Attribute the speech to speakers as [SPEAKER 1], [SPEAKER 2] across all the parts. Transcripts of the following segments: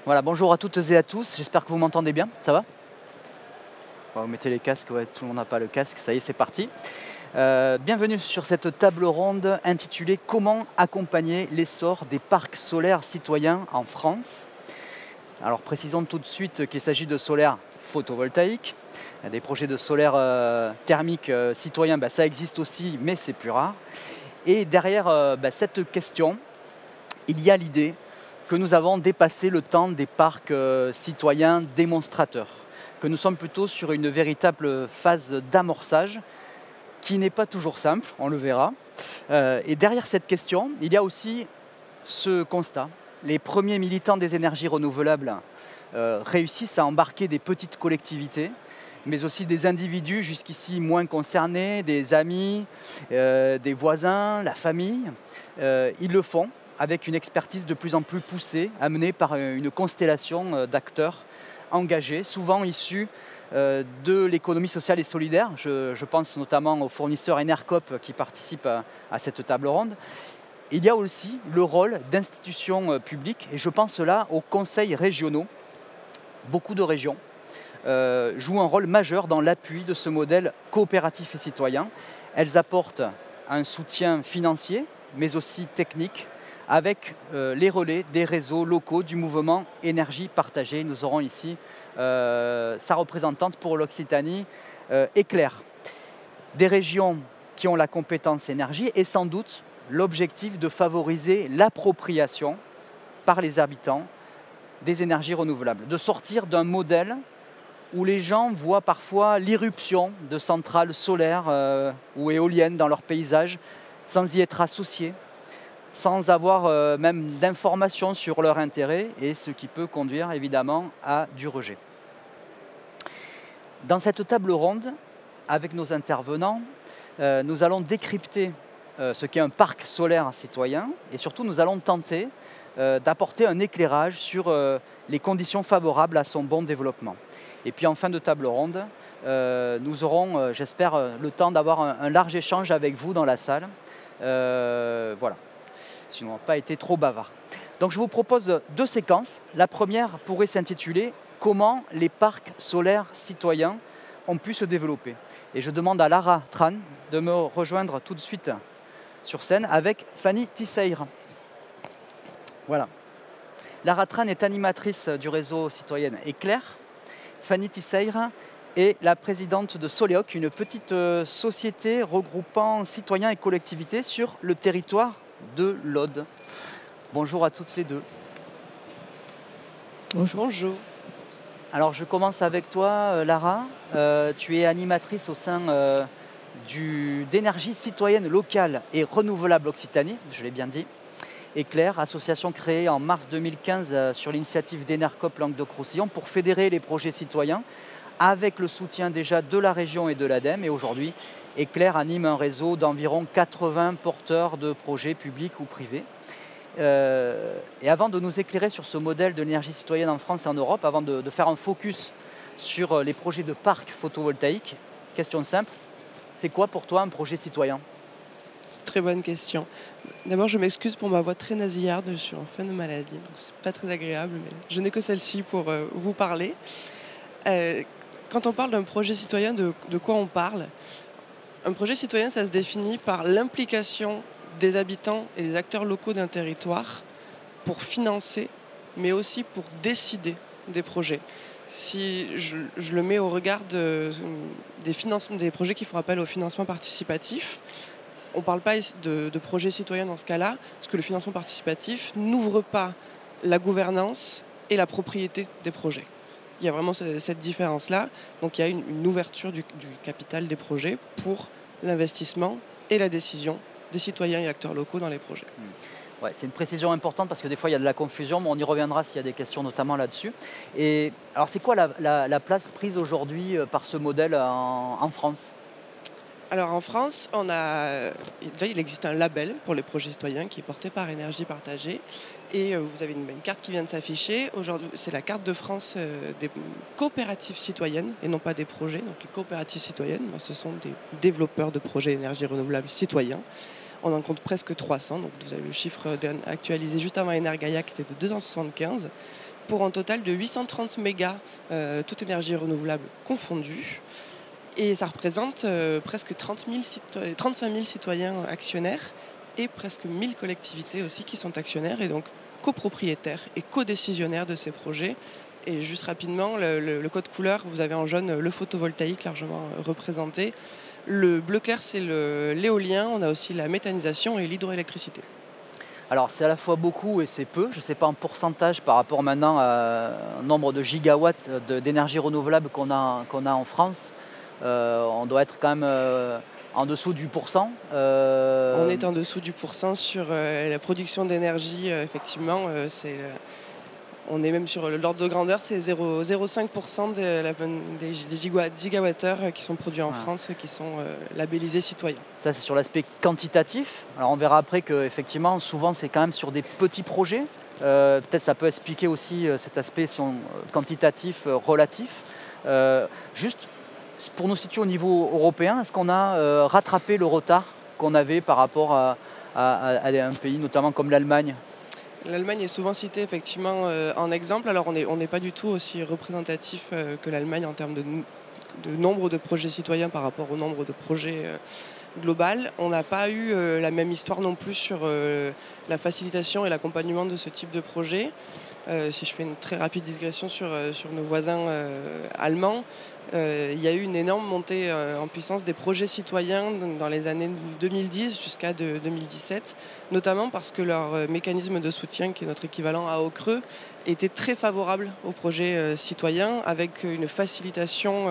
[SPEAKER 1] Voilà, bonjour à toutes et à tous, j'espère que vous m'entendez bien, ça va? Bon, vous mettez les casques, ouais, tout le monde n'a pas le casque, ça y est, c'est parti. Bienvenue sur cette table ronde intitulée «Comment accompagner l'essor des parcs solaires citoyens en France?». Alors précisons tout de suite qu'il s'agit de solaire photovoltaïque. Des projets de solaire thermique citoyen, ça existe aussi, mais c'est plus rare. Et derrière cette question, il y a l'idée que nous avons dépassé le temps des parcs citoyens démonstrateurs, que nous sommes plutôt sur une véritable phase d'amorçage qui n'est pas toujours simple, on le verra. Et derrière cette question, il y a aussi ce constat. Les premiers militants des énergies renouvelables réussissent à embarquer des petites collectivités, mais aussi des individus jusqu'ici moins concernés, des amis, des voisins, la famille. Ils le font avec une expertise de plus en plus poussée, amenée par une constellation d'acteurs engagés, souvent issus de l'économie sociale et solidaire. Je pense notamment au fournisseur Enercop qui participe à cette table ronde. Il y a aussi le rôle d'institutions publiques, et je pense là aux conseils régionaux. Beaucoup de régions jouent un rôle majeur dans l'appui de ce modèle coopératif et citoyen. Elles apportent un soutien financier, mais aussi technique, avec les relais des réseaux locaux du mouvement Énergie Partagée. Nous aurons ici sa représentante pour l'Occitanie, Éclair. Des régions qui ont la compétence énergie et sans doute l'objectif de favoriser l'appropriation par les habitants des énergies renouvelables, de sortir d'un modèle où les gens voient parfois l'irruption de centrales solaires ou éoliennes dans leur paysage sans y être associés, sans avoir même d'informations sur leur intérêt, et ce qui peut conduire évidemment à du rejet. Dans cette table ronde, avec nos intervenants, nous allons décrypter ce qu'est un parc solaire citoyen, et surtout nous allons tenter d'apporter un éclairage sur les conditions favorables à son bon développement. Et puis en fin de table ronde, nous aurons, j'espère, le temps d'avoir un large échange avec vous dans la salle. Voilà, sinon on n'a pas été trop bavard. Donc je vous propose deux séquences. La première pourrait s'intituler « Comment les parcs solaires citoyens ont pu se développer ». Et je demande à Lara Tran de me rejoindre tout de suite sur scène avec Fanny Tisseire. Voilà. Lara Tran est animatrice du réseau citoyenne Éclair. Fanny Tisseire est la présidente de Soleoc, une petite société regroupant citoyens et collectivités sur le territoire de l'Aude. Bonjour à toutes les deux.
[SPEAKER 2] Bonjour. Bonjour.
[SPEAKER 1] Alors je commence avec toi, Lara. Tu es animatrice au sein d'énergie citoyenne locale et renouvelable Occitanie, je l'ai bien dit. Éclair, association créée en mars 2015 sur l'initiative d'Enercop Languedoc-Roussillon pour fédérer les projets citoyens avec le soutien déjà de la région et de l'ADEME. Et aujourd'hui, Éclair anime un réseau d'environ 80 porteurs de projets publics ou privés. Et avant de nous éclairer sur ce modèle de l'énergie citoyenne en France et en Europe, avant de faire un focus sur les projets de parcs photovoltaïques, question simple, c'est quoi pour toi un projet citoyen ?
[SPEAKER 2] Très bonne question. D'abord, je m'excuse pour ma voix très nasillarde, je suis en fin de maladie, donc c'est pas très agréable, mais je n'ai que celle-ci pour vous parler. Quand on parle d'un projet citoyen, de quoi on parle ? Un projet citoyen, ça se définit par l'implication des habitants et des acteurs locaux d'un territoire pour financer, mais aussi pour décider des projets. Si je le mets au regard des projets qui font appel au financement participatif, on ne parle pas de projets citoyens dans ce cas-là, parce que le financement participatif n'ouvre pas la gouvernance et la propriété des projets. Il y a vraiment cette différence-là. Donc il y a une ouverture du capital des projets pour l'investissement et la décision des citoyens et acteurs locaux dans les projets.
[SPEAKER 1] Ouais, c'est une précision importante parce que des fois il y a de la confusion, mais on y reviendra s'il y a des questions notamment là-dessus. Et alors c'est quoi la place prise aujourd'hui par ce modèle en France ?
[SPEAKER 2] Alors en France, il existe un label pour les projets citoyens qui est porté par Énergie Partagée. Et vous avez une carte qui vient de s'afficher. Aujourd'hui, c'est la carte de France des coopératives citoyennes et non pas des projets. Donc les coopératives citoyennes, ce sont des développeurs de projets énergie renouvelable citoyens. On en compte presque 300. Donc vous avez le chiffre actualisé juste avant Energaia qui était de 275. pour un total de 830 mégas, toute énergie renouvelable confondue. Et ça représente presque 35 000 citoyens actionnaires et presque 1000 collectivités aussi qui sont actionnaires et donc copropriétaires et codécisionnaires de ces projets. Et juste rapidement, le code couleur, vous avez en jaune le photovoltaïque largement représenté. Le bleu clair, c'est l'éolien. On a aussi la méthanisation et l'hydroélectricité.
[SPEAKER 1] Alors c'est à la fois beaucoup et c'est peu, je ne sais pas en pourcentage par rapport maintenant au nombre de gigawatts d'énergie renouvelable qu'on a en France. On doit être quand même en dessous du pourcent.
[SPEAKER 2] On est en dessous du pourcent sur la production d'énergie, effectivement. On est même sur l'ordre de grandeur, c'est 0,05% des gigawattheures qui sont produits en France et qui sont labellisés citoyens.
[SPEAKER 1] Ça, c'est sur l'aspect quantitatif. Alors on verra après qu'effectivement, souvent, c'est quand même sur des petits projets. Peut-être ça peut expliquer aussi cet aspect quantitatif, relatif. Juste pour nous situer au niveau européen, est-ce qu'on a rattrapé le retard qu'on avait par rapport à un pays, notamment comme l'Allemagne ?
[SPEAKER 2] L'Allemagne est souvent citée effectivement en exemple. Alors on n'est pas du tout aussi représentatif que l'Allemagne en termes de nombre de projets citoyens par rapport au nombre de projets global. On n'a pas eu la même histoire non plus sur la facilitation et l'accompagnement de ce type de projet. Si je fais une très rapide digression sur nos voisins allemands, il y a eu une énorme montée en puissance des projets citoyens dans les années 2010 jusqu'à 2017, notamment parce que leur mécanisme de soutien, qui est notre équivalent à AO-Creux, était très favorable aux projets citoyens, avec une facilitation.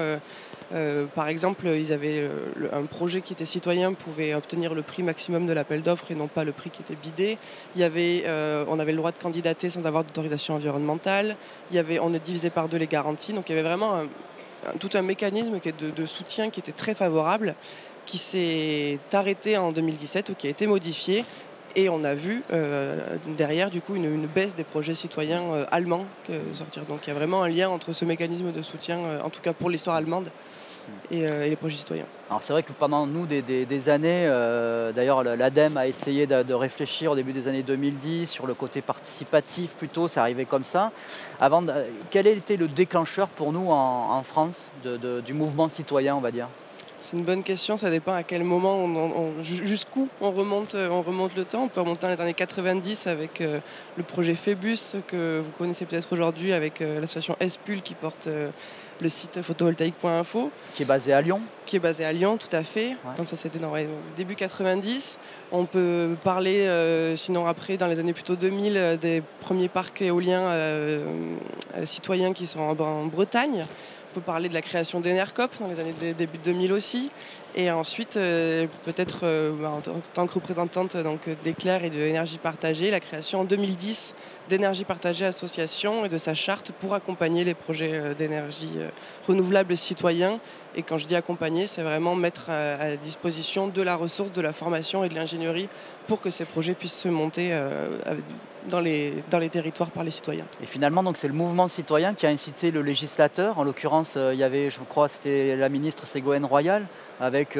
[SPEAKER 2] Par exemple, ils avaient un projet qui était citoyen pouvait obtenir le prix maximum de l'appel d'offres et non pas le prix qui était bidé. On avait le droit de candidater sans avoir d'autorisation environnementale. On divisait par 2 les garanties. Donc il y avait vraiment tout un mécanisme de soutien qui était très favorable, qui s'est arrêté en 2017 ou qui a été modifié. Et on a vu derrière du coup une baisse des projets citoyens allemands sortir. Donc il y a vraiment un lien entre ce mécanisme de soutien, en tout cas pour l'histoire allemande, et les projets citoyens.
[SPEAKER 1] Alors c'est vrai que pendant nous des années, d'ailleurs l'ADEME a essayé de réfléchir au début des années 2010 sur le côté participatif plutôt, c'est arrivé comme ça. Quel était le déclencheur pour nous en France du mouvement citoyen, on va dire ?
[SPEAKER 2] C'est une bonne question, ça dépend à quel moment, jusqu'où on remonte le temps. On peut remonter dans les années 90 avec le projet Phébus, que vous connaissez peut-être aujourd'hui, avec l'association SPUL qui porte le site photovoltaïque.info.
[SPEAKER 1] Qui est basé à Lyon.
[SPEAKER 2] Qui est basé à Lyon, tout à fait.
[SPEAKER 1] Ouais.
[SPEAKER 2] Donc ça, c'était dans début 90. On peut parler, sinon après, dans les années plutôt 2000, des premiers parcs éoliens citoyens qui sont en Bretagne. On peut parler de la création d'Enercop dans les années début 2000 aussi. Et ensuite, peut-être en tant que représentante d'Éclair et de Énergie Partagée, la création en 2010 d'Énergie Partagée Association et de sa charte pour accompagner les projets d'énergie renouvelable citoyens. Et quand je dis accompagner, c'est vraiment mettre à disposition de la ressource, de la formation et de l'ingénierie pour que ces projets puissent se monter dans les territoires par les citoyens.
[SPEAKER 1] Et finalement, donc, c'est le mouvement citoyen qui a incité le législateur. En l'occurrence, il y avait, je crois, c'était la ministre Ségolène Royal, avec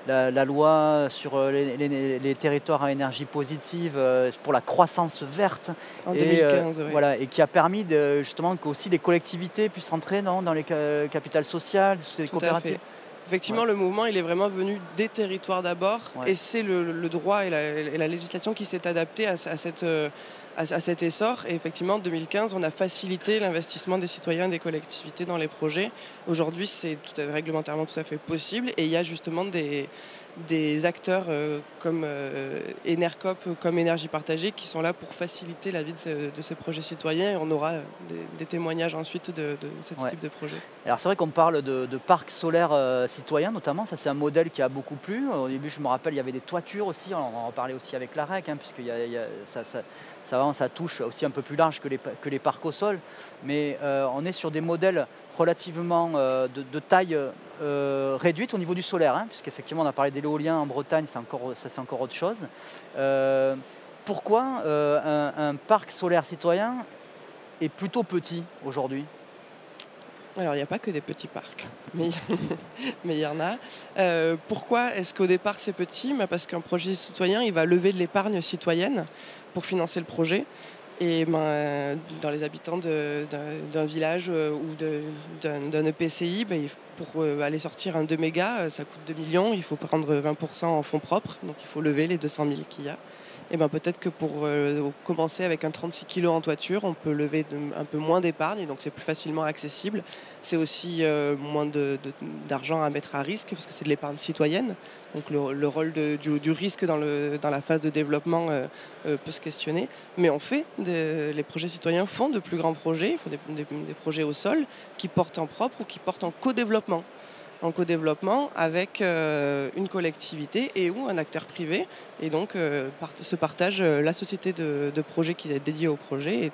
[SPEAKER 1] la loi sur les territoires à énergie positive pour la croissance verte.
[SPEAKER 2] En 2015, oui.
[SPEAKER 1] Voilà, et qui a permis justement que aussi les collectivités puissent rentrer dans les capitales sociales, les coopératives.
[SPEAKER 2] Effectivement, ouais. Le mouvement, il est vraiment venu des territoires d'abord, ouais. Et c'est le droit et la législation qui s'est adapté à cet essor. Et effectivement, en 2015, on a facilité l'investissement des citoyens et des collectivités dans les projets. Aujourd'hui, c'est réglementairement tout à fait possible. Et il y a justement des acteurs comme Enercop, comme Énergie Partagée, qui sont là pour faciliter la vie de ces projets citoyens. Et on aura des témoignages ensuite de ce type de projet. Alors
[SPEAKER 1] c'est vrai qu'on parle de parcs solaires citoyens notamment. Ça, c'est un modèle qui a beaucoup plu. Au début, je me rappelle, il y avait des toitures aussi. On en parlait aussi avec l'AREC, puisque ça touche aussi un peu plus large que les parcs au sol. Mais on est sur des modèles relativement de taille réduite au niveau du solaire, puisqu'effectivement on a parlé de l'éolien en Bretagne, c'est encore autre chose. Pourquoi un parc solaire citoyen est plutôt petit aujourd'hui ?
[SPEAKER 2] Alors, il n'y a pas que des petits parcs, mais il y en a. Pourquoi est-ce qu'au départ c'est petit ? Parce qu'un projet citoyen, il va lever de l'épargne citoyenne pour financer le projet. Et ben, dans les habitants d'un village ou d'un EPCI, pour aller sortir un 2 mégas, ça coûte 2 millions, il faut prendre 20% en fonds propres, donc il faut lever les 200 000 qu'il y a. Et ben, peut-être que pour commencer avec un 36 kg en toiture, on peut lever un peu moins d'épargne, et donc c'est plus facilement accessible. C'est aussi moins d'argent à mettre à risque, parce que c'est de l'épargne citoyenne. Donc le rôle du risque dans la phase de développement peut se questionner. Mais les projets citoyens font de plus grands projets, ils font des projets au sol qui portent en propre ou qui portent en co-développement. En co-développement avec une collectivité et ou un acteur privé. Et donc se partage la société de projet qui est dédiée au projet. Et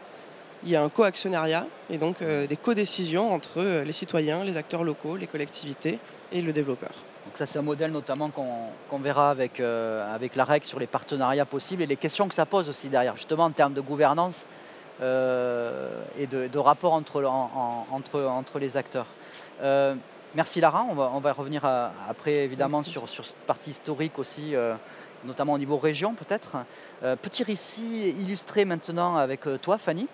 [SPEAKER 2] il y a un co-actionnariat et donc des co-décisions entre les citoyens, les acteurs locaux, les collectivités et le développeur.
[SPEAKER 1] Donc ça, c'est un modèle notamment qu'on verra avec la REC sur les partenariats possibles et les questions que ça pose aussi derrière, justement en termes de gouvernance et de rapport entre les acteurs. Merci Lara, on va revenir après évidemment sur cette partie historique aussi, notamment au niveau région peut-être. Petit récit illustré maintenant avec toi Fanny.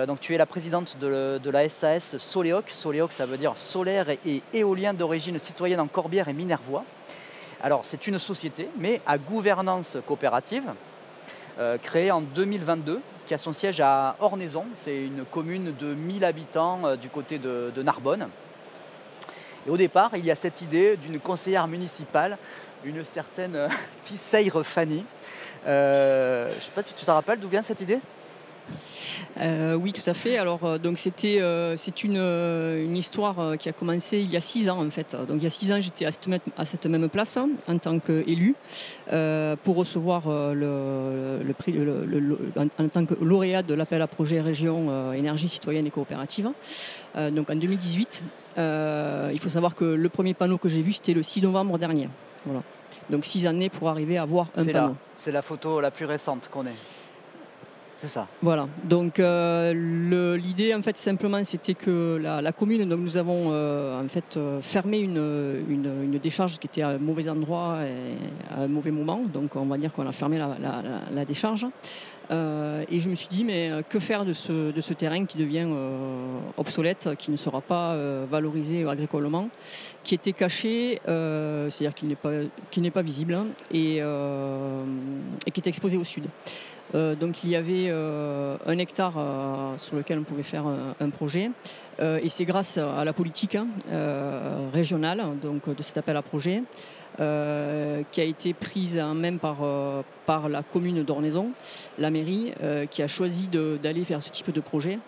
[SPEAKER 1] Donc tu es la présidente de la SAS Soleoc. Soleoc, ça veut dire solaire et éolien d'origine citoyenne en Corbière et Minervois. Alors c'est une société mais à gouvernance coopérative créée en 2022 qui a son siège à Ornaison. C'est une commune de 1000 habitants du côté de Narbonne. Et au départ, il y a cette idée d'une conseillère municipale, une certaine Tisseire Fanny. Je ne sais pas si tu te rappelles d'où vient cette idée ?
[SPEAKER 3] Oui, tout à fait. Alors, donc c'est une histoire qui a commencé il y a 6 ans en fait. Donc il y a 6 ans, j'étais à cette même place en tant qu'élu pour recevoir le prix en tant que lauréat de l'appel à projet région énergie citoyenne et coopérative. Donc en 2018, il faut savoir que le premier panneau que j'ai vu, c'était le 6 novembre dernier. Voilà. Donc 6 années pour arriver à voir un panneau.
[SPEAKER 1] C'est la photo la plus récente qu'on ait. C'est ça.
[SPEAKER 3] Voilà. Donc l'idée en fait simplement c'était que la commune, donc nous avons en fait fermé une décharge qui était à un mauvais endroit et à un mauvais moment. Donc on va dire qu'on a fermé la décharge. Et je me suis dit mais que faire de ce terrain qui devient obsolète, qui ne sera pas valorisé agricolement, qui était caché, c'est-à-dire qui n'est pas visible et qui est exposé au sud. Donc il y avait 1 hectare sur lequel on pouvait faire un projet et c'est grâce à la politique régionale donc, de cet appel à projet qui a été prise en main par la commune d'Ornaison, la mairie, qui a choisi d'aller vers ce type de projet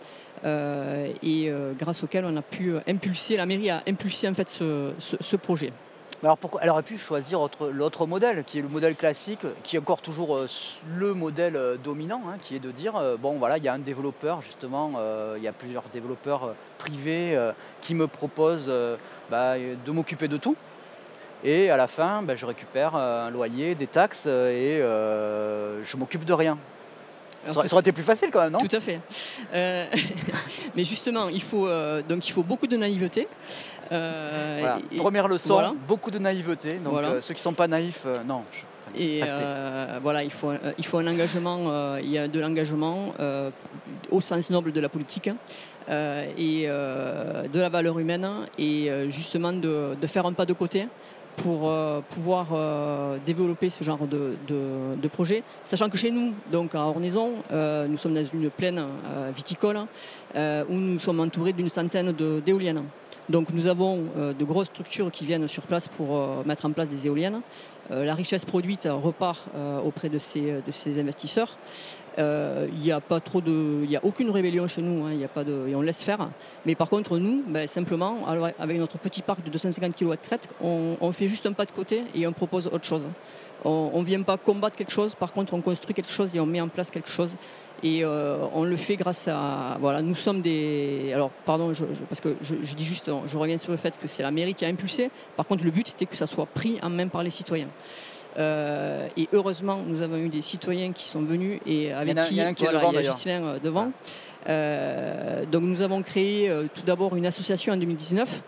[SPEAKER 3] et grâce auquel on a pu impulser, la mairie a impulsé en fait ce projet.
[SPEAKER 1] Alors pourquoi elle aurait pu choisir l'autre modèle, qui est le modèle classique, qui est encore toujours le modèle dominant, hein, qui est de dire, bon voilà, il y a un développeur justement, il y a plusieurs développeurs privés qui me proposent de m'occuper de tout. Et à la fin, je récupère un loyer, des taxes et je m'occupe de rien. Ça aurait été plus facile quand même, non ?
[SPEAKER 3] Tout à fait. Mais justement, il faut beaucoup de naïveté.
[SPEAKER 1] Voilà. Première leçon, voilà. Beaucoup de naïveté. Donc voilà. Ceux qui ne sont pas naïfs, non.
[SPEAKER 3] Et voilà, il faut un engagement. Il y a de l'engagement au sens noble de la politique et de la valeur humaine et justement de faire un pas de côté pour pouvoir développer ce genre de projet. Sachant que chez nous, donc à Ornaison, nous sommes dans une plaine viticole où nous sommes entourés d'une centaine d'éoliennes. Donc nous avons de grosses structures qui viennent sur place pour mettre en place des éoliennes. La richesse produite repart auprès de ces investisseurs. Il n'y a aucune rébellion chez nous, hein, et on laisse faire. Mais par contre, nous, simplement, avec notre petit parc de 250 kW de crête, on fait juste un pas de côté et on propose autre chose. On ne vient pas combattre quelque chose, par contre, on construit quelque chose et on met en place quelque chose. Et on le fait grâce à... Voilà, nous sommes des... Alors, pardon, parce que je dis juste, je reviens sur le fait que c'est la mairie qui a impulsé. Par contre, le but, c'était que ça soit pris en main par les citoyens. Et heureusement, nous avons eu des citoyens qui sont venus et avec qui... Il y a Ghislain devant. Donc nous avons créé tout d'abord une association en 2019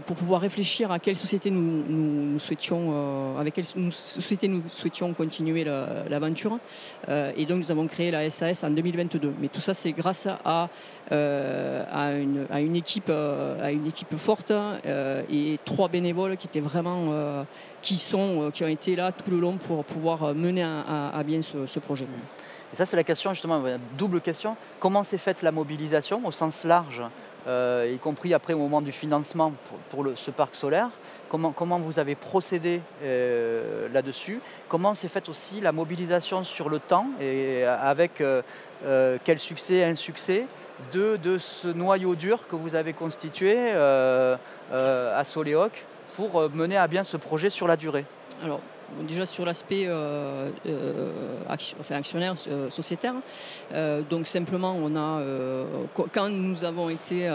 [SPEAKER 3] pour pouvoir réfléchir à quelle société nous souhaitions, avec quelle société nous souhaitions continuer l'aventure. Et donc nous avons créé la SAS en 2022. Mais tout ça, c'est grâce à une équipe forte et 3 bénévoles qui étaient vraiment qui ont été là tout le long pour pouvoir mener à bien ce projet.
[SPEAKER 1] Et ça, c'est la question, justement, double question. Comment s'est faite la mobilisation au sens large, y compris après au moment du financement pour ce parc solaire? Comment vous avez procédé là-dessus? Comment s'est faite aussi la mobilisation sur le temps et avec quel succès, insuccès de ce noyau dur que vous avez constitué à Soleoc pour mener à bien ce projet sur la durée?
[SPEAKER 3] Alors, déjà sur l'aspect actionnaire, sociétaire, donc simplement quand nous avons été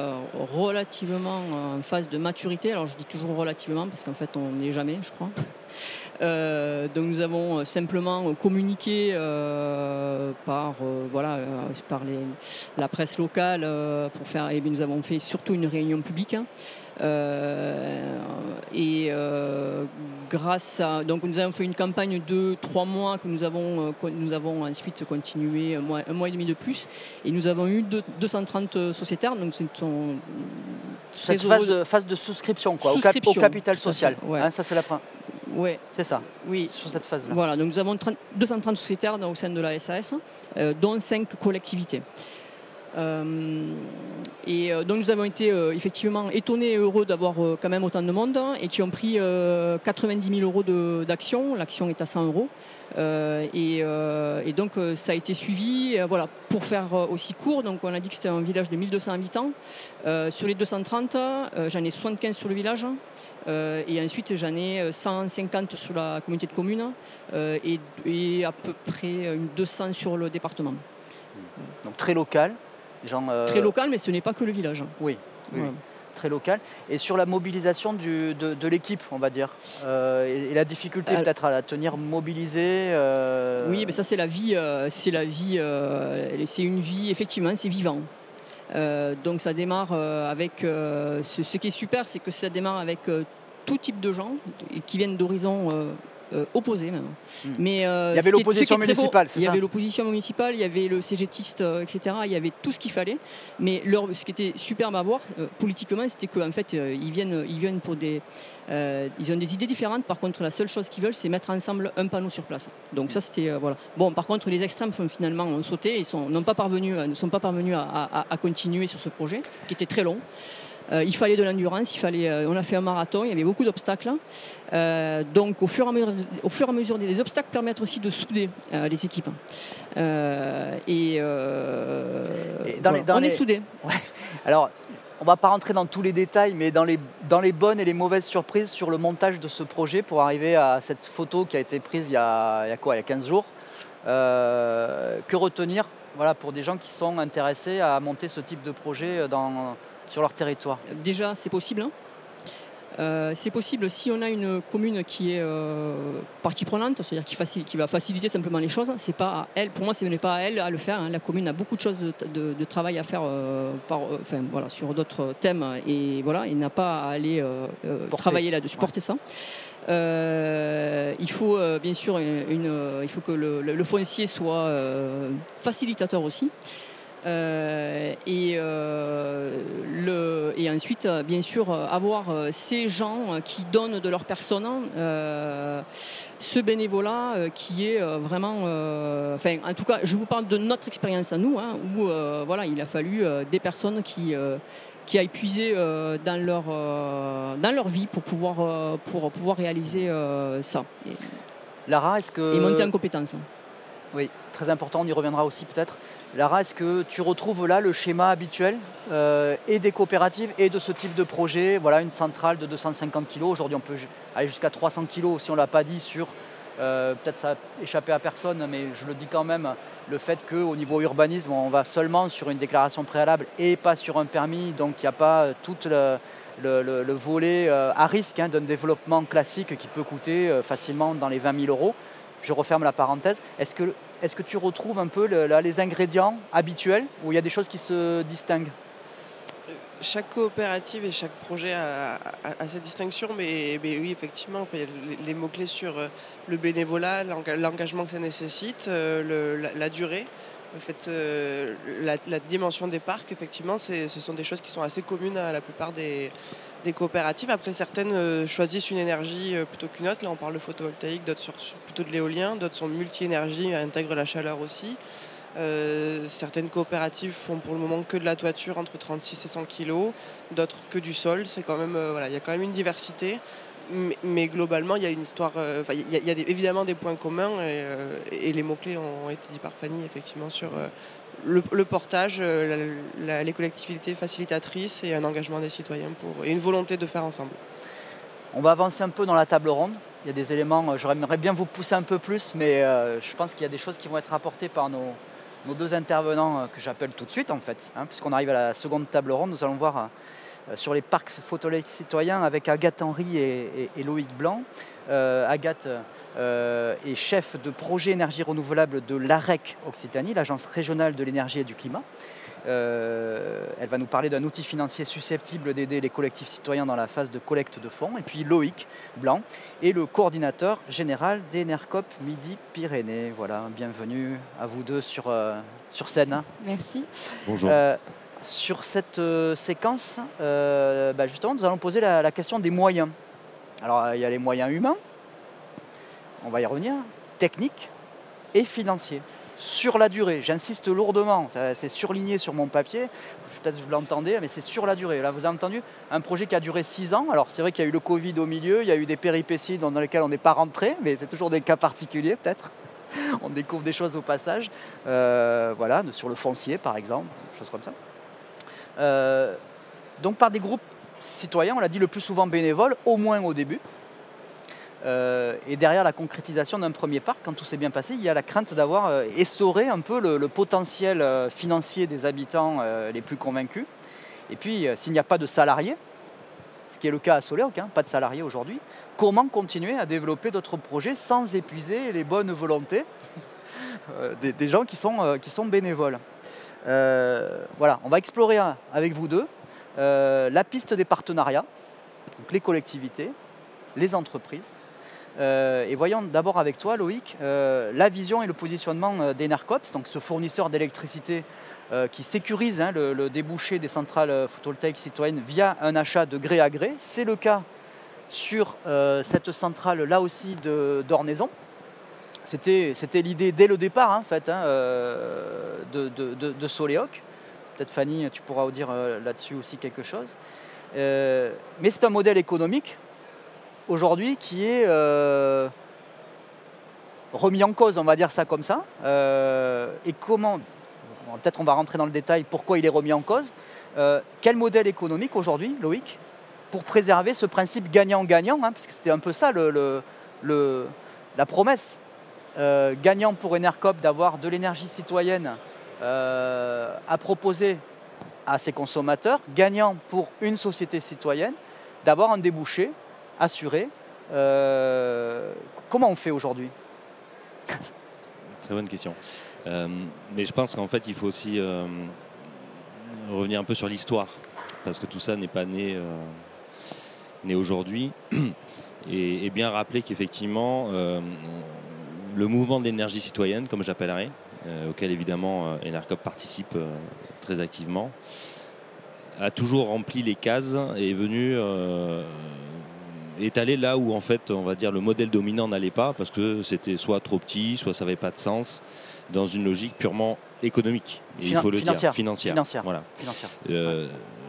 [SPEAKER 3] relativement en phase de maturité, alors je dis toujours relativement parce qu'en fait on n'est jamais, je crois. Donc nous avons simplement communiqué par la presse locale pour faire. Et bien, nous avons fait surtout une réunion publique. Grâce à donc nous avons fait une campagne de 3 mois que nous avons ensuite continué un mois et demi de plus, et nous avons eu 230 sociétaires. Donc c'est
[SPEAKER 1] cette phase de souscription, quoi, au capital social.
[SPEAKER 3] Ouais.
[SPEAKER 1] Hein, ça c'est la fin.
[SPEAKER 3] Ouais.
[SPEAKER 1] C'est ça,
[SPEAKER 3] oui.
[SPEAKER 1] Sur cette phase-là.
[SPEAKER 3] Voilà, donc nous avons 230 sociétaires au sein de la SAS, dont 5 collectivités. Donc nous avons été effectivement étonnés et heureux d'avoir quand même autant de monde, et qui ont pris 90 000 € d'action. L'action est à 100 €. Et donc ça a été suivi. Voilà, pour faire aussi court, donc on a dit que c'était un village de 1200 habitants. Sur les 230, j'en ai 75 sur le village. Et ensuite j'en ai 150 sur la communauté de communes et à peu près 200 sur le département.
[SPEAKER 1] Donc très local.
[SPEAKER 3] Très local, mais ce n'est pas que le village.
[SPEAKER 1] Oui, très local. Et sur la mobilisation de l'équipe, on va dire, et la difficulté peut-être à la tenir mobilisée.
[SPEAKER 3] Oui, mais ça c'est la vie, c'est une vie, effectivement, c'est vivant. Donc ça démarre avec. Ce qui est super, c'est que ça démarre avec tout type de gens qui viennent d'horizons opposés même. Mais
[SPEAKER 1] il y avait l'opposition municipale, c'est ça ?
[SPEAKER 3] Il y avait l'opposition municipale, il y avait le CGTiste, etc. Il y avait tout ce qu'il fallait. Mais ce qui était superbe à voir politiquement, c'était qu'en fait, ils viennent pour des... ils ont des idées différentes. Par contre, la seule chose qu'ils veulent, c'est mettre ensemble un panneau sur place. Donc ça, c'était... voilà. Bon, par contre, les extrêmes finalement ont sauté et ne sont pas parvenus à continuer sur ce projet, qui était très long. Il fallait de l'endurance, on a fait un marathon, il y avait beaucoup d'obstacles. Donc au fur et à mesure des obstacles permettent aussi de souder les équipes. On est soudés.
[SPEAKER 1] Ouais. Alors, on ne va pas rentrer dans tous les détails, mais dans les bonnes et les mauvaises surprises sur le montage de ce projet pour arriver à cette photo qui a été prise il y a 15 jours. Que retenir, voilà, pour des gens qui sont intéressés à monter ce type de projet sur leur territoire? Déjà,
[SPEAKER 3] c'est possible. C'est possible si on a une commune qui est partie prenante, c'est-à-dire qui va faciliter simplement les choses. C'est pas à elle, pour moi, ce n'est pas à elle à le faire. Hein. La commune a beaucoup de choses de travail à faire sur d'autres thèmes, et voilà, il n'a pas à aller travailler là-dessus, porter ça. Il faut bien sûr il faut que le foncier soit facilitateur aussi. Et ensuite, bien sûr, avoir ces gens qui donnent de leur personne, ce bénévolat qui est vraiment... en tout cas, je vous parle de notre expérience à nous, hein, où voilà, il a fallu des personnes qui aillent puiser dans leur vie pour pouvoir réaliser ça.
[SPEAKER 1] Lara, est-ce que...
[SPEAKER 3] Et monter en compétence.
[SPEAKER 1] Oui, très important, on y reviendra aussi peut-être. Lara, est-ce que tu retrouves là le schéma habituel et des coopératives et de ce type de projet? Voilà, une centrale de 250 kg. Aujourd'hui, on peut aller jusqu'à 300 kg si on ne l'a pas dit sur... peut-être ça a échappé à personne, mais je le dis quand même, le fait qu'au niveau urbanisme, on va seulement sur une déclaration préalable et pas sur un permis. Donc il n'y a pas tout le volet à risque d'un développement classique qui peut coûter facilement dans les 20 000 €. Je referme la parenthèse. Est-ce que tu retrouves un peu les ingrédients habituels, où il y a des choses qui se distinguent?
[SPEAKER 2] chaque coopérative et chaque projet a sa distinction, mais oui, effectivement, enfin, il y a les mots-clés sur le bénévolat, l'engagement que ça nécessite, la durée. En fait, la dimension des parcs, effectivement, ce sont des choses qui sont assez communes à la plupart des coopératives. Après, certaines choisissent une énergie plutôt qu'une autre. Là, on parle de photovoltaïque, d'autres sur plutôt de l'éolien, d'autres sont multi-énergie, intègrent la chaleur aussi. Certaines coopératives font pour le moment que de la toiture entre 36 et 100 kg, d'autres que du sol. C'est quand même, voilà, il y a quand même une diversité. Mais globalement, il y a une histoire. Il y a évidemment des points communs et les mots-clés ont été dits par Fanny, effectivement, sur le portage, les collectivités facilitatrices et un engagement des citoyens et une volonté de faire ensemble.
[SPEAKER 1] On va avancer un peu dans la table ronde. Il y a des éléments, j'aimerais bien vous pousser un peu plus, mais je pense qu'il y a des choses qui vont être apportées par nos deux intervenants que j'appelle tout de suite, en fait. Puisqu'on arrive à la seconde table ronde, nous allons voir sur les parcs photovoltaïques citoyens avec Agathe Henry et Loïc Blanc. Agathe est chef de projet énergie renouvelable de l'AREC Occitanie, l'Agence régionale de l'énergie et du climat. Elle va nous parler d'un outil financier susceptible d'aider les collectifs citoyens dans la phase de collecte de fonds. Et puis Loïc Blanc est le coordinateur général d'Enercop Midi-Pyrénées. Voilà, bienvenue à vous deux sur scène.
[SPEAKER 4] Merci.
[SPEAKER 5] Bonjour.
[SPEAKER 1] Sur cette séquence, justement, nous allons poser la question des moyens. Alors, il y a les moyens humains, on va y revenir, techniques et financiers. Sur la durée, j'insiste lourdement, c'est surligné sur mon papier, peut-être que vous l'entendez, mais c'est sur la durée. Là, vous avez entendu un projet qui a duré 6 ans. Alors, c'est vrai qu'il y a eu le Covid au milieu, il y a eu des péripéties dans lesquelles on n'est pas rentré, mais c'est toujours des cas particuliers, peut-être. On découvre des choses au passage. Voilà, sur le foncier, par exemple, des choses comme ça. Donc par des groupes citoyens, on l'a dit le plus souvent bénévoles, au moins au début. Et derrière la concrétisation d'un premier parc, quand tout s'est bien passé, il y a la crainte d'avoir essoré un peu le potentiel financier des habitants les plus convaincus. Et puis s'il n'y a pas de salariés, ce qui est le cas à Soleoc, pas de salariés aujourd'hui, comment continuer à développer d'autres projets sans épuiser les bonnes volontés des gens qui sont bénévoles. Voilà, on va explorer avec vous deux la piste des partenariats, donc les collectivités, les entreprises. Et voyons d'abord avec toi, Loïc, la vision et le positionnement d'Enercop, donc ce fournisseur d'électricité qui sécurise le débouché des centrales photovoltaïques citoyennes via un achat de gré à gré. C'est le cas sur cette centrale là aussi d'Ornaison. C'était l'idée dès le départ en fait, de Soleoc. Peut-être Fanny, tu pourras dire là-dessus aussi quelque chose. Mais c'est un modèle économique aujourd'hui qui est remis en cause, on va dire ça comme ça. Et comment, peut-être on va rentrer dans le détail, pourquoi il est remis en cause. Quel modèle économique aujourd'hui, Loïc, pour préserver ce principe gagnant-gagnant, parce que c'était un peu ça la promesse. Gagnant pour Enercop d'avoir de l'énergie citoyenne à proposer à ses consommateurs, gagnant pour une société citoyenne d'avoir un débouché assuré. Comment on fait aujourd'hui ?
[SPEAKER 5] Très bonne question. Mais je pense qu'en fait, il faut aussi revenir un peu sur l'histoire, parce que tout ça n'est pas né aujourd'hui, et bien rappeler qu'effectivement, le mouvement de l'énergie citoyenne, comme j'appellerais, auquel évidemment Enercop participe très activement, a toujours rempli les cases et est venu étaler là où en fait on va dire le modèle dominant n'allait pas, parce que c'était soit trop petit, soit ça n'avait pas de sens, dans une logique purement économique, et il faut le dire, financière. Voilà.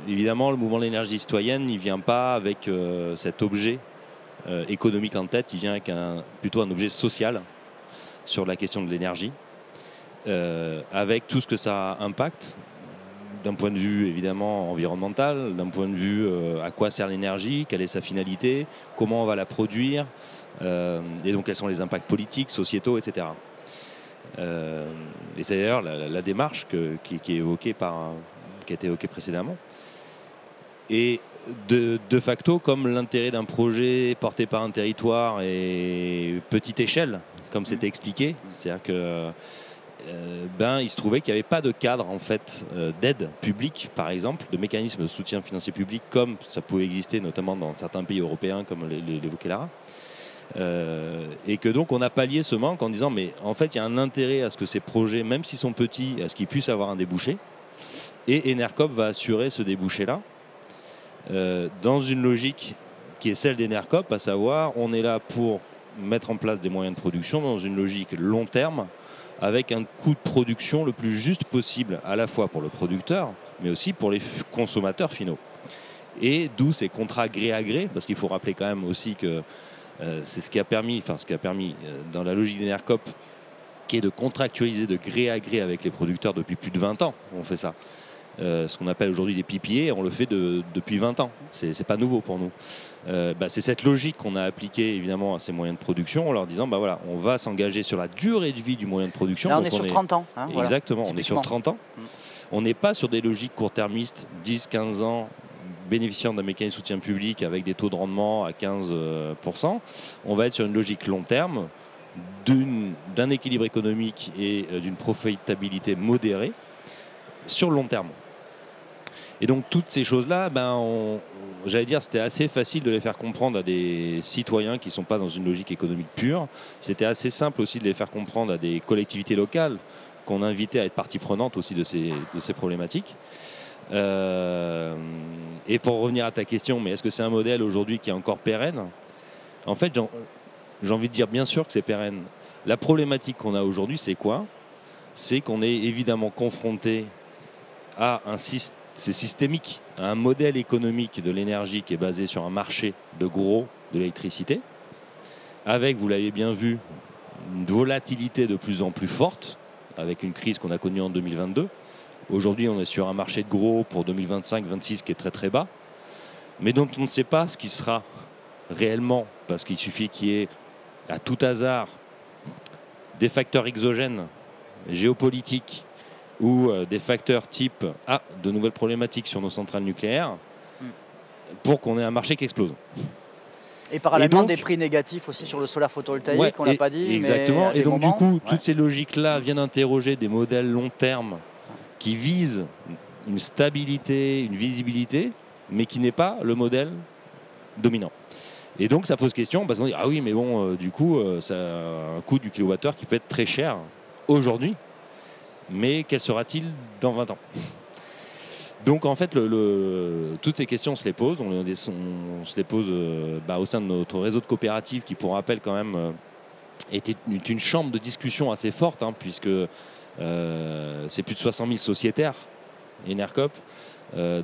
[SPEAKER 5] Évidemment, le mouvement de l'énergie citoyenne, il ne vient pas avec cet objet économique en tête, il vient avec plutôt un objet social sur la question de l'énergie, avec tout ce que ça impacte, d'un point de vue évidemment environnemental, d'un point de vue à quoi sert l'énergie, quelle est sa finalité, comment on va la produire, et donc quels sont les impacts politiques, sociétaux, etc. Et c'est d'ailleurs la démarche qui est évoquée qui a été évoquée précédemment. Et de facto, comme l'intérêt d'un projet porté par un territoire est petite échelle, comme c'était expliqué, c'est-à-dire que il se trouvait qu'il n'y avait pas de cadre en fait, d'aide publique, par exemple, de mécanismes de soutien financier public, comme ça pouvait exister notamment dans certains pays européens, comme l'évoquait Lara. Et que donc on a pallié ce manque en disant mais en fait il y a un intérêt à ce que ces projets, même s'ils sont petits, à ce qu'ils puissent avoir un débouché. Et Enercop va assurer ce débouché-là dans une logique qui est celle d'Enercop, à savoir on est là pour mettre en place des moyens de production dans une logique long terme, avec un coût de production le plus juste possible, à la fois pour le producteur, mais aussi pour les consommateurs finaux. Et d'où ces contrats gré à gré, parce qu'il faut rappeler quand même aussi que c'est ce qui a permis dans la logique d'Enercop, qui est de contractualiser de gré à gré avec les producteurs depuis plus de 20 ans. On fait ça. Ce qu'on appelle aujourd'hui des PPA, on le fait depuis 20 ans. C'est pas nouveau pour nous. C'est cette logique qu'on a appliquée évidemment à ces moyens de production en leur disant on va s'engager sur la durée de vie du moyen de production.
[SPEAKER 1] Là, on est sur 30 ans. Hein,
[SPEAKER 5] exactement,
[SPEAKER 1] voilà.
[SPEAKER 5] On est sur 30 ans. On n'est pas sur des logiques court-termistes, 10-15 ans, bénéficiant d'un mécanisme de soutien public avec des taux de rendement à 15%. On va être sur une logique long terme, d'un équilibre économique et d'une profitabilité modérée sur le long terme. Et donc toutes ces choses-là, j'allais dire, c'était assez facile de les faire comprendre à des citoyens qui ne sont pas dans une logique économique pure. C'était assez simple aussi de les faire comprendre à des collectivités locales qu'on invitait à être partie prenante aussi de ces problématiques. Et pour revenir à ta question, mais est-ce que c'est un modèle aujourd'hui qui est encore pérenne ? En fait, j'ai envie de dire bien sûr que c'est pérenne. La problématique qu'on a aujourd'hui, c'est quoi ? C'est qu'on est évidemment confronté à c'est systémique, à un modèle économique de l'énergie qui est basé sur un marché de gros de l'électricité, avec, vous l'avez bien vu, une volatilité de plus en plus forte, avec une crise qu'on a connue en 2022. Aujourd'hui, on est sur un marché de gros pour 2025-2026 qui est très très bas, mais dont on ne sait pas ce qui sera réellement, parce qu'il suffit qu'il y ait, à tout hasard, des facteurs exogènes, géopolitiques, ou des facteurs type de nouvelles problématiques sur nos centrales nucléaires, pour qu'on ait un marché qui explose.
[SPEAKER 1] Et parallèlement, des prix négatifs aussi sur le solaire photovoltaïque, on ne l'a pas dit.
[SPEAKER 5] Exactement, et donc du coup, toutes ces logiques-là viennent interroger des modèles long terme qui visent une stabilité, une visibilité, mais qui n'est pas le modèle dominant. Et donc ça pose question, parce qu'on dit, oui, mais bon, du coup, ça a un coût du kilowattheure qui peut être très cher aujourd'hui. Mais quel sera-t-il dans 20 ans ? Donc en fait, toutes ces questions, on se les pose. On se les pose au sein de notre réseau de coopératives qui, pour rappel, quand même, était une chambre de discussion assez forte, puisque c'est plus de 60 000 sociétaires, Enercop.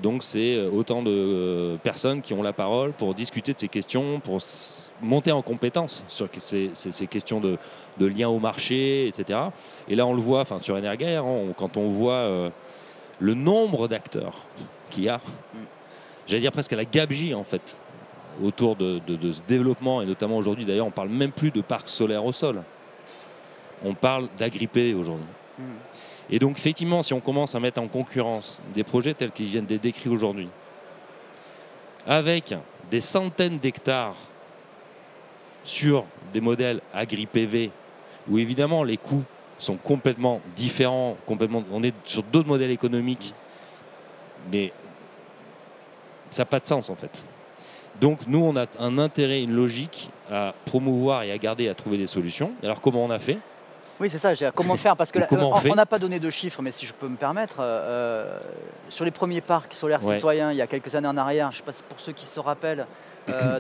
[SPEAKER 5] Donc c'est autant de personnes qui ont la parole pour discuter de ces questions, pour monter en compétence sur ces questions de lien au marché, etc. Et là on le voit sur Energair, quand on voit le nombre d'acteurs qu'il y a, j'allais dire presque à la gabegie en fait, autour de ce développement, et notamment aujourd'hui d'ailleurs on parle même plus de parcs solaires au sol, on parle d'agri-PV aujourd'hui. Et donc, effectivement, si on commence à mettre en concurrence des projets tels qu'ils viennent d'être décrits aujourd'hui, avec des centaines d'hectares sur des modèles agri-PV, où évidemment les coûts sont complètement différents, on est sur d'autres modèles économiques, mais ça n'a pas de sens en fait. Donc, nous, on a un intérêt, une logique à promouvoir et à garder, à trouver des solutions. Alors, comment on a fait ?
[SPEAKER 1] Oui, c'est ça, comment faire, parce qu'on n'a pas donné de chiffres, mais si je peux me permettre, sur les premiers parcs solaires citoyens, il y a quelques années en arrière, je ne sais pas si pour ceux qui se rappellent,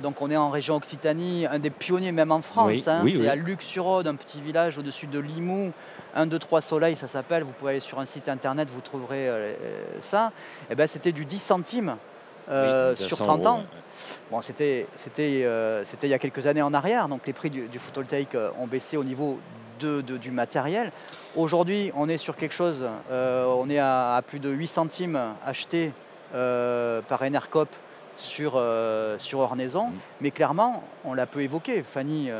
[SPEAKER 1] donc on est en région Occitanie, un des pionniers même en France, c'est à Luc-sur-Aude, un petit village au-dessus de Limoux, 1, 2, 3 Soleil, ça s'appelle, vous pouvez aller sur un site internet, vous trouverez ça, et c'était du 10 centimes sur 30 ans. Bon, c'était il y a quelques années en arrière, donc les prix du photovoltaïque ont baissé au niveau du matériel. Aujourd'hui, on est sur quelque chose, on est à plus de 8 centimes achetés par Enercop sur Ornaison, mais clairement, on l'a peu évoqué. Fanny,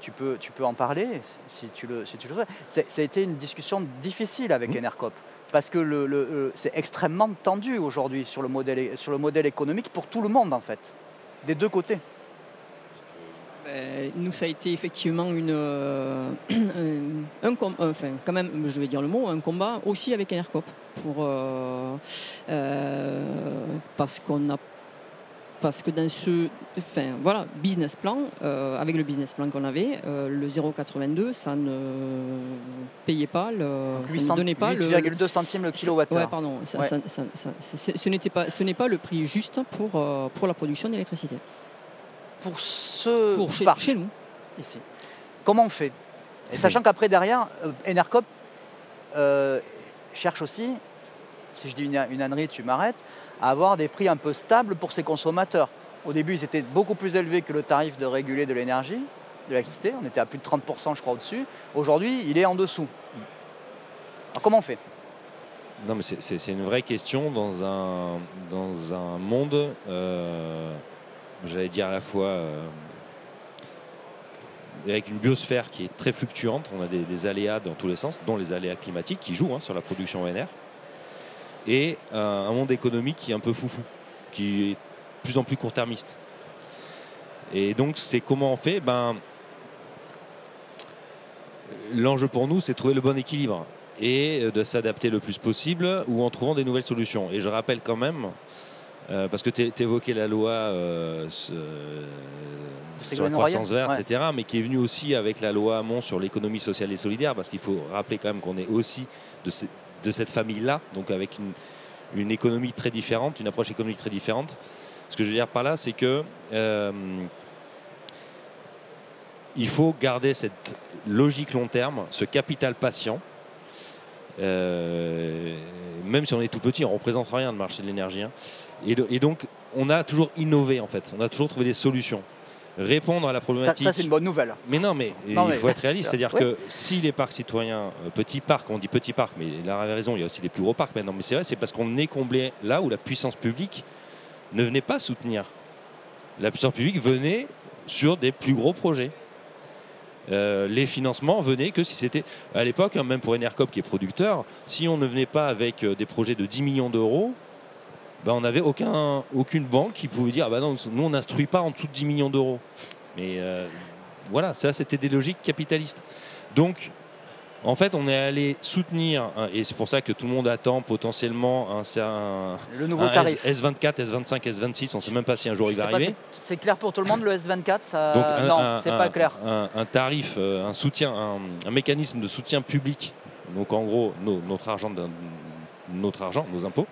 [SPEAKER 1] tu peux en parler si tu le souhaites. Ça a été une discussion difficile avec Enercop, parce que c'est extrêmement tendu aujourd'hui sur le modèle économique pour tout le monde, en fait, des deux côtés.
[SPEAKER 3] Nous, ça a été effectivement quand même, je vais dire le mot, un combat aussi avec Enercop parce que dans ce business plan, avec le business plan qu'on avait, le 0,82, ça ne payait pas, ça ne donnait pas
[SPEAKER 1] 8,2 centimes le kilowattheure.
[SPEAKER 3] Ouais, pardon. Ce n'est pas le prix juste pour la production d'électricité.
[SPEAKER 1] Pour
[SPEAKER 3] chez nous.
[SPEAKER 1] Ici. Comment on fait? Et sachant qu'après, derrière, Enercop cherche aussi, si je dis une ânerie, tu m'arrêtes, à avoir des prix un peu stables pour ses consommateurs. Au début, ils étaient beaucoup plus élevés que le tarif de régulé de l'énergie, de l'électricité. On était à plus de 30%, je crois, au-dessus. Aujourd'hui, il est en dessous. Alors, comment on fait?
[SPEAKER 5] Non, mais c'est une vraie question dans un monde, j'allais dire à la fois avec une biosphère qui est très fluctuante. On a des aléas dans tous les sens, dont les aléas climatiques qui jouent sur la production ONR. Et un monde économique qui est un peu foufou, qui est de plus en plus court-termiste. Et donc, c'est comment on fait? L'enjeu pour nous, c'est de trouver le bon équilibre et de s'adapter le plus possible ou en trouvant des nouvelles solutions. Et je rappelle quand même, parce que tu évoquais la loi sur la croissance verte, etc., mais qui est venue aussi avec la loi Hamon sur l'économie sociale et solidaire, parce qu'il faut rappeler quand même qu'on est aussi de cette famille-là, donc avec une économie très différente, une approche économique très différente. Ce que je veux dire par là, c'est que il faut garder cette logique long terme, ce capital patient. Même si on est tout petit, on ne représente rien le marché de l'énergie. Et donc, on a toujours innové, en fait. On a toujours trouvé des solutions. Répondre à la problématique.
[SPEAKER 1] Ça, c'est une bonne nouvelle.
[SPEAKER 5] Mais il faut être réaliste. C'est-à-dire que si les parcs citoyens, petits parcs, on dit petits parcs, mais là, vous avez raison, il y a aussi des plus gros parcs maintenant. Mais c'est vrai, c'est parce qu'on est comblé là où la puissance publique ne venait pas soutenir. La puissance publique venait sur des plus gros projets. Les financements venaient que si c'était à l'époque, même pour Enercop qui est producteur, si on ne venait pas avec des projets de 10 millions d'euros, on n'avait aucune banque qui pouvait dire non, nous on n'instruit pas en dessous de 10 millions d'euros. Mais voilà, ça c'était des logiques capitalistes. Donc en fait on est allé soutenir, et c'est pour ça que tout le monde attend potentiellement
[SPEAKER 1] le nouveau tarif
[SPEAKER 5] S24, S25, S26, on ne sait même pas si un jour il va arriver.
[SPEAKER 1] C'est clair pour tout le monde le S24 non, c'est pas clair.
[SPEAKER 5] Un tarif, un soutien, un mécanisme de soutien public, donc en gros notre argent, nos impôts,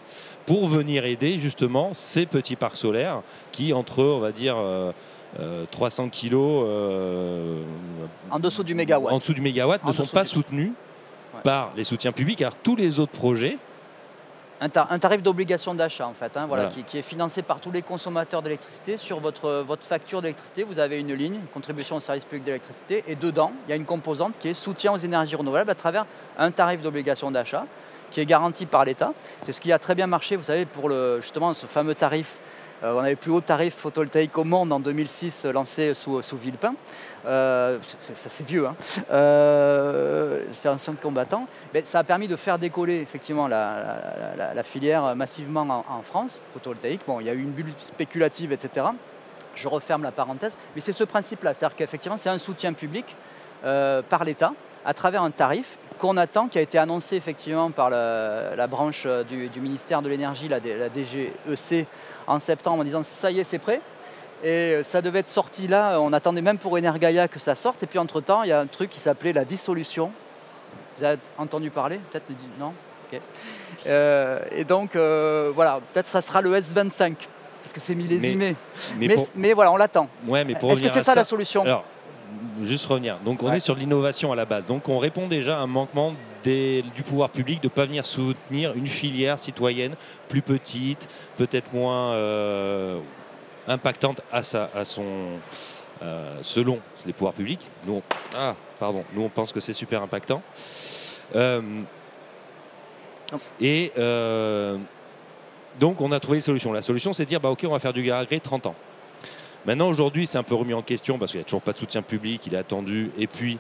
[SPEAKER 5] pour venir aider justement ces petits parcs solaires qui entre, on va dire, 300 kilos
[SPEAKER 1] en dessous du mégawatt,
[SPEAKER 5] ne sont pas soutenus par les soutiens publics, car tous les autres projets...
[SPEAKER 1] Un tarif d'obligation d'achat, en fait, voilà. Qui est financé par tous les consommateurs d'électricité. Sur votre facture d'électricité, vous avez une ligne, une contribution au service public d'électricité, et dedans, il y a une composante qui est soutien aux énergies renouvelables à travers un tarif d'obligation d'achat qui est garanti par l'État. C'est ce qui a très bien marché, vous savez, pour justement ce fameux tarif. On avait le plus haut tarif photovoltaïque au monde en 2006, lancé sous Villepin. C'est vieux, c'est un ancien combattant. Mais ça a permis de faire décoller effectivement la filière massivement en France, photovoltaïque. Bon, il y a eu une bulle spéculative, etc. Je referme la parenthèse. Mais c'est ce principe-là, c'est-à-dire qu'effectivement, c'est un soutien public par l'État à travers un tarif qu'on attend, qui a été annoncé effectivement par la branche du ministère de l'énergie, la DGEC, en septembre, en disant ça y est, c'est prêt. Et ça devait être sorti là, on attendait même pour Energaia que ça sorte. Et puis entre-temps, il y a un truc qui s'appelait la dissolution. Vous avez entendu parler? Peut-être non? Okay. Et donc, voilà, peut-être ça sera le S25, parce que c'est millésimé. Mais voilà, on l'attend.
[SPEAKER 5] Ouais,
[SPEAKER 1] est-ce que c'est ça la solution?
[SPEAKER 5] Alors, juste revenir. Donc on est sur l'innovation à la base. Donc on répond déjà à un manquement du pouvoir public de ne pas venir soutenir une filière citoyenne plus petite, peut-être moins impactante selon les pouvoirs publics. Nous on pense que c'est super impactant. Donc on a trouvé une solution. La solution, c'est de dire ok, on va faire du gré à gré 30 ans. Maintenant, aujourd'hui, c'est un peu remis en question parce qu'il n'y a toujours pas de soutien public, il est attendu. Et puis,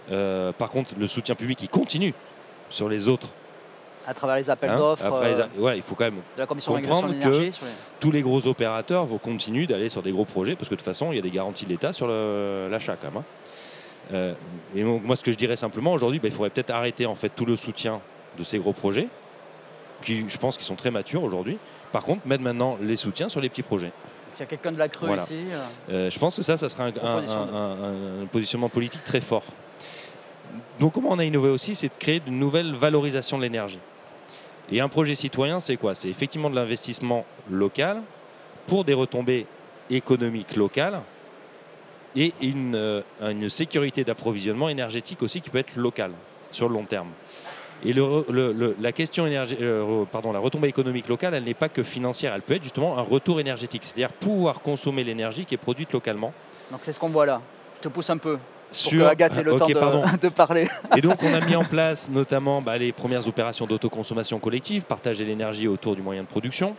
[SPEAKER 5] par contre, le soutien public, il continue sur les autres
[SPEAKER 1] À travers les appels d'offres.
[SPEAKER 5] Il faut quand même
[SPEAKER 1] de la commission
[SPEAKER 5] comprendre
[SPEAKER 1] de l'énergie.
[SPEAKER 5] Que tous les gros opérateurs vont continuer d'aller sur des gros projets parce que de toute façon, il y a des garanties de l'État sur l'achat quand même. Et donc, moi, ce que je dirais simplement aujourd'hui, il faudrait peut-être arrêter en fait tout le soutien de ces gros projets, qui, je pense, qu'ils sont très matures aujourd'hui. Par contre, mettre maintenant les soutiens sur les petits projets.
[SPEAKER 1] S'il y a quelqu'un de la Creux ici.
[SPEAKER 5] Je pense que ça sera un positionnement politique très fort. Donc, comment on a innové aussi, c'est de créer de nouvelles valorisations de l'énergie. Et un projet citoyen, c'est quoi? C'est effectivement de l'investissement local pour des retombées économiques locales et une sécurité d'approvisionnement énergétique aussi qui peut être locale sur le long terme. Et la question la retombée économique locale, elle n'est pas que financière, elle peut être justement un retour énergétique, c'est-à-dire pouvoir consommer l'énergie qui est produite localement.
[SPEAKER 1] Donc c'est ce qu'on voit là. Je te pousse un peu. Pour que Agathe ait le temps de parler.
[SPEAKER 5] Et donc on a mis en place notamment les premières opérations d'autoconsommation collective, partager l'énergie autour du moyen de production.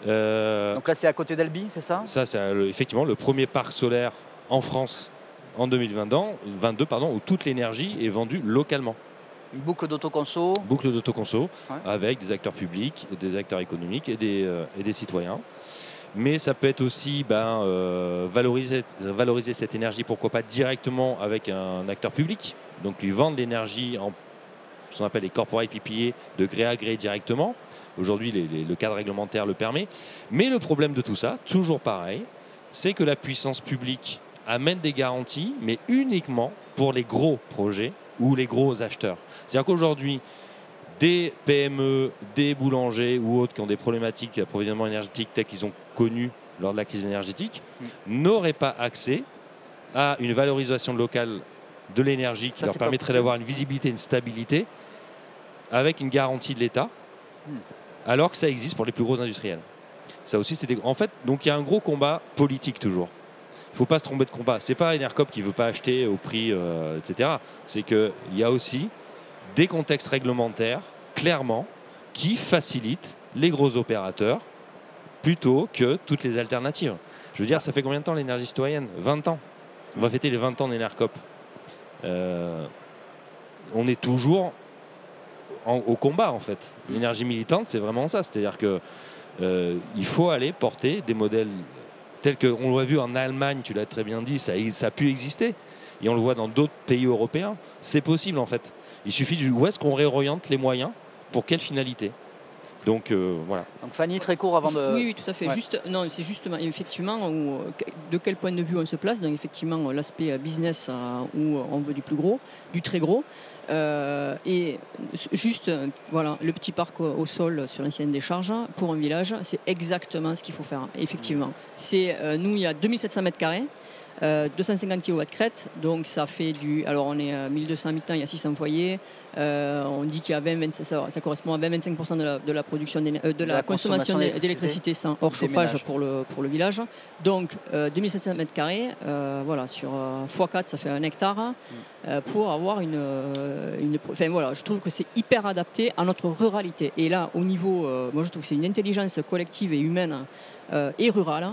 [SPEAKER 1] Donc là c'est à côté d'Albi, c'est ça?
[SPEAKER 5] Ça c'est effectivement le premier parc solaire en France en 2022, où toute l'énergie est vendue localement.
[SPEAKER 1] Une boucle d'autoconso.
[SPEAKER 5] Avec des acteurs publics, des acteurs économiques et des citoyens. Mais ça peut être aussi valoriser cette énergie, pourquoi pas directement avec un acteur public. Donc lui vendre l'énergie en ce qu'on appelle les corporate PPA de gré à gré directement. Aujourd'hui, le cadre réglementaire le permet. Mais le problème de tout ça, toujours pareil, c'est que la puissance publique amène des garanties, mais uniquement pour les gros projets ou les gros acheteurs. C'est-à-dire qu'aujourd'hui, des PME, des boulangers ou autres qui ont des problématiques d'approvisionnement énergétique telles qu'ils ont connues lors de la crise énergétique n'auraient pas accès à une valorisation locale de l'énergie qui leur permettrait d'avoir une visibilité, une stabilité avec une garantie de l'État, alors que ça existe pour les plus gros industriels. Ça aussi, en fait, donc il y a un gros combat politique toujours. Il ne faut pas se tromper de combat. Ce n'est pas Enercop qui ne veut pas acheter au prix, etc. C'est qu'il y a aussi des contextes réglementaires, clairement, qui facilitent les gros opérateurs plutôt que toutes les alternatives. Je veux dire, ça fait combien de temps l'énergie citoyenne? 20 ans. On va fêter les 20 ans d'Enercop. On est toujours au combat, en fait. L'énergie militante, c'est vraiment ça. C'est-à-dire qu'il faut aller porter des modèles tels qu'on l'a vu en Allemagne, tu l'as très bien dit, ça a pu exister. Et on le voit dans d'autres pays européens. C'est possible, en fait. Il suffit de où est-ce qu'on réoriente les moyens, pour quelle finalité. Donc voilà.
[SPEAKER 1] Donc Fanny, très court avant de...
[SPEAKER 3] Oui, tout à fait. Ouais. C'est justement, effectivement, de quel point de vue on se place. Donc effectivement, l'aspect business où on veut du plus gros, du très gros. Et juste, voilà, le petit parc au sol sur l'ancienne décharge, pour un village, c'est exactement ce qu'il faut faire. Effectivement. Nous, il y a 2700 mètres carrés. 250 kW de crête, donc ça fait alors on est à 1200 habitants, il y a 600 foyers, on dit qu'il y a ça correspond à 20-25% de la production de la consommation d'électricité hors chauffage pour le village. Donc 2700 mètres carrés, voilà, sur x4 ça fait 1 hectare, pour avoir voilà, je trouve que c'est hyper adapté à notre ruralité. Et là, au niveau, moi je trouve que c'est une intelligence collective et humaine et rurale.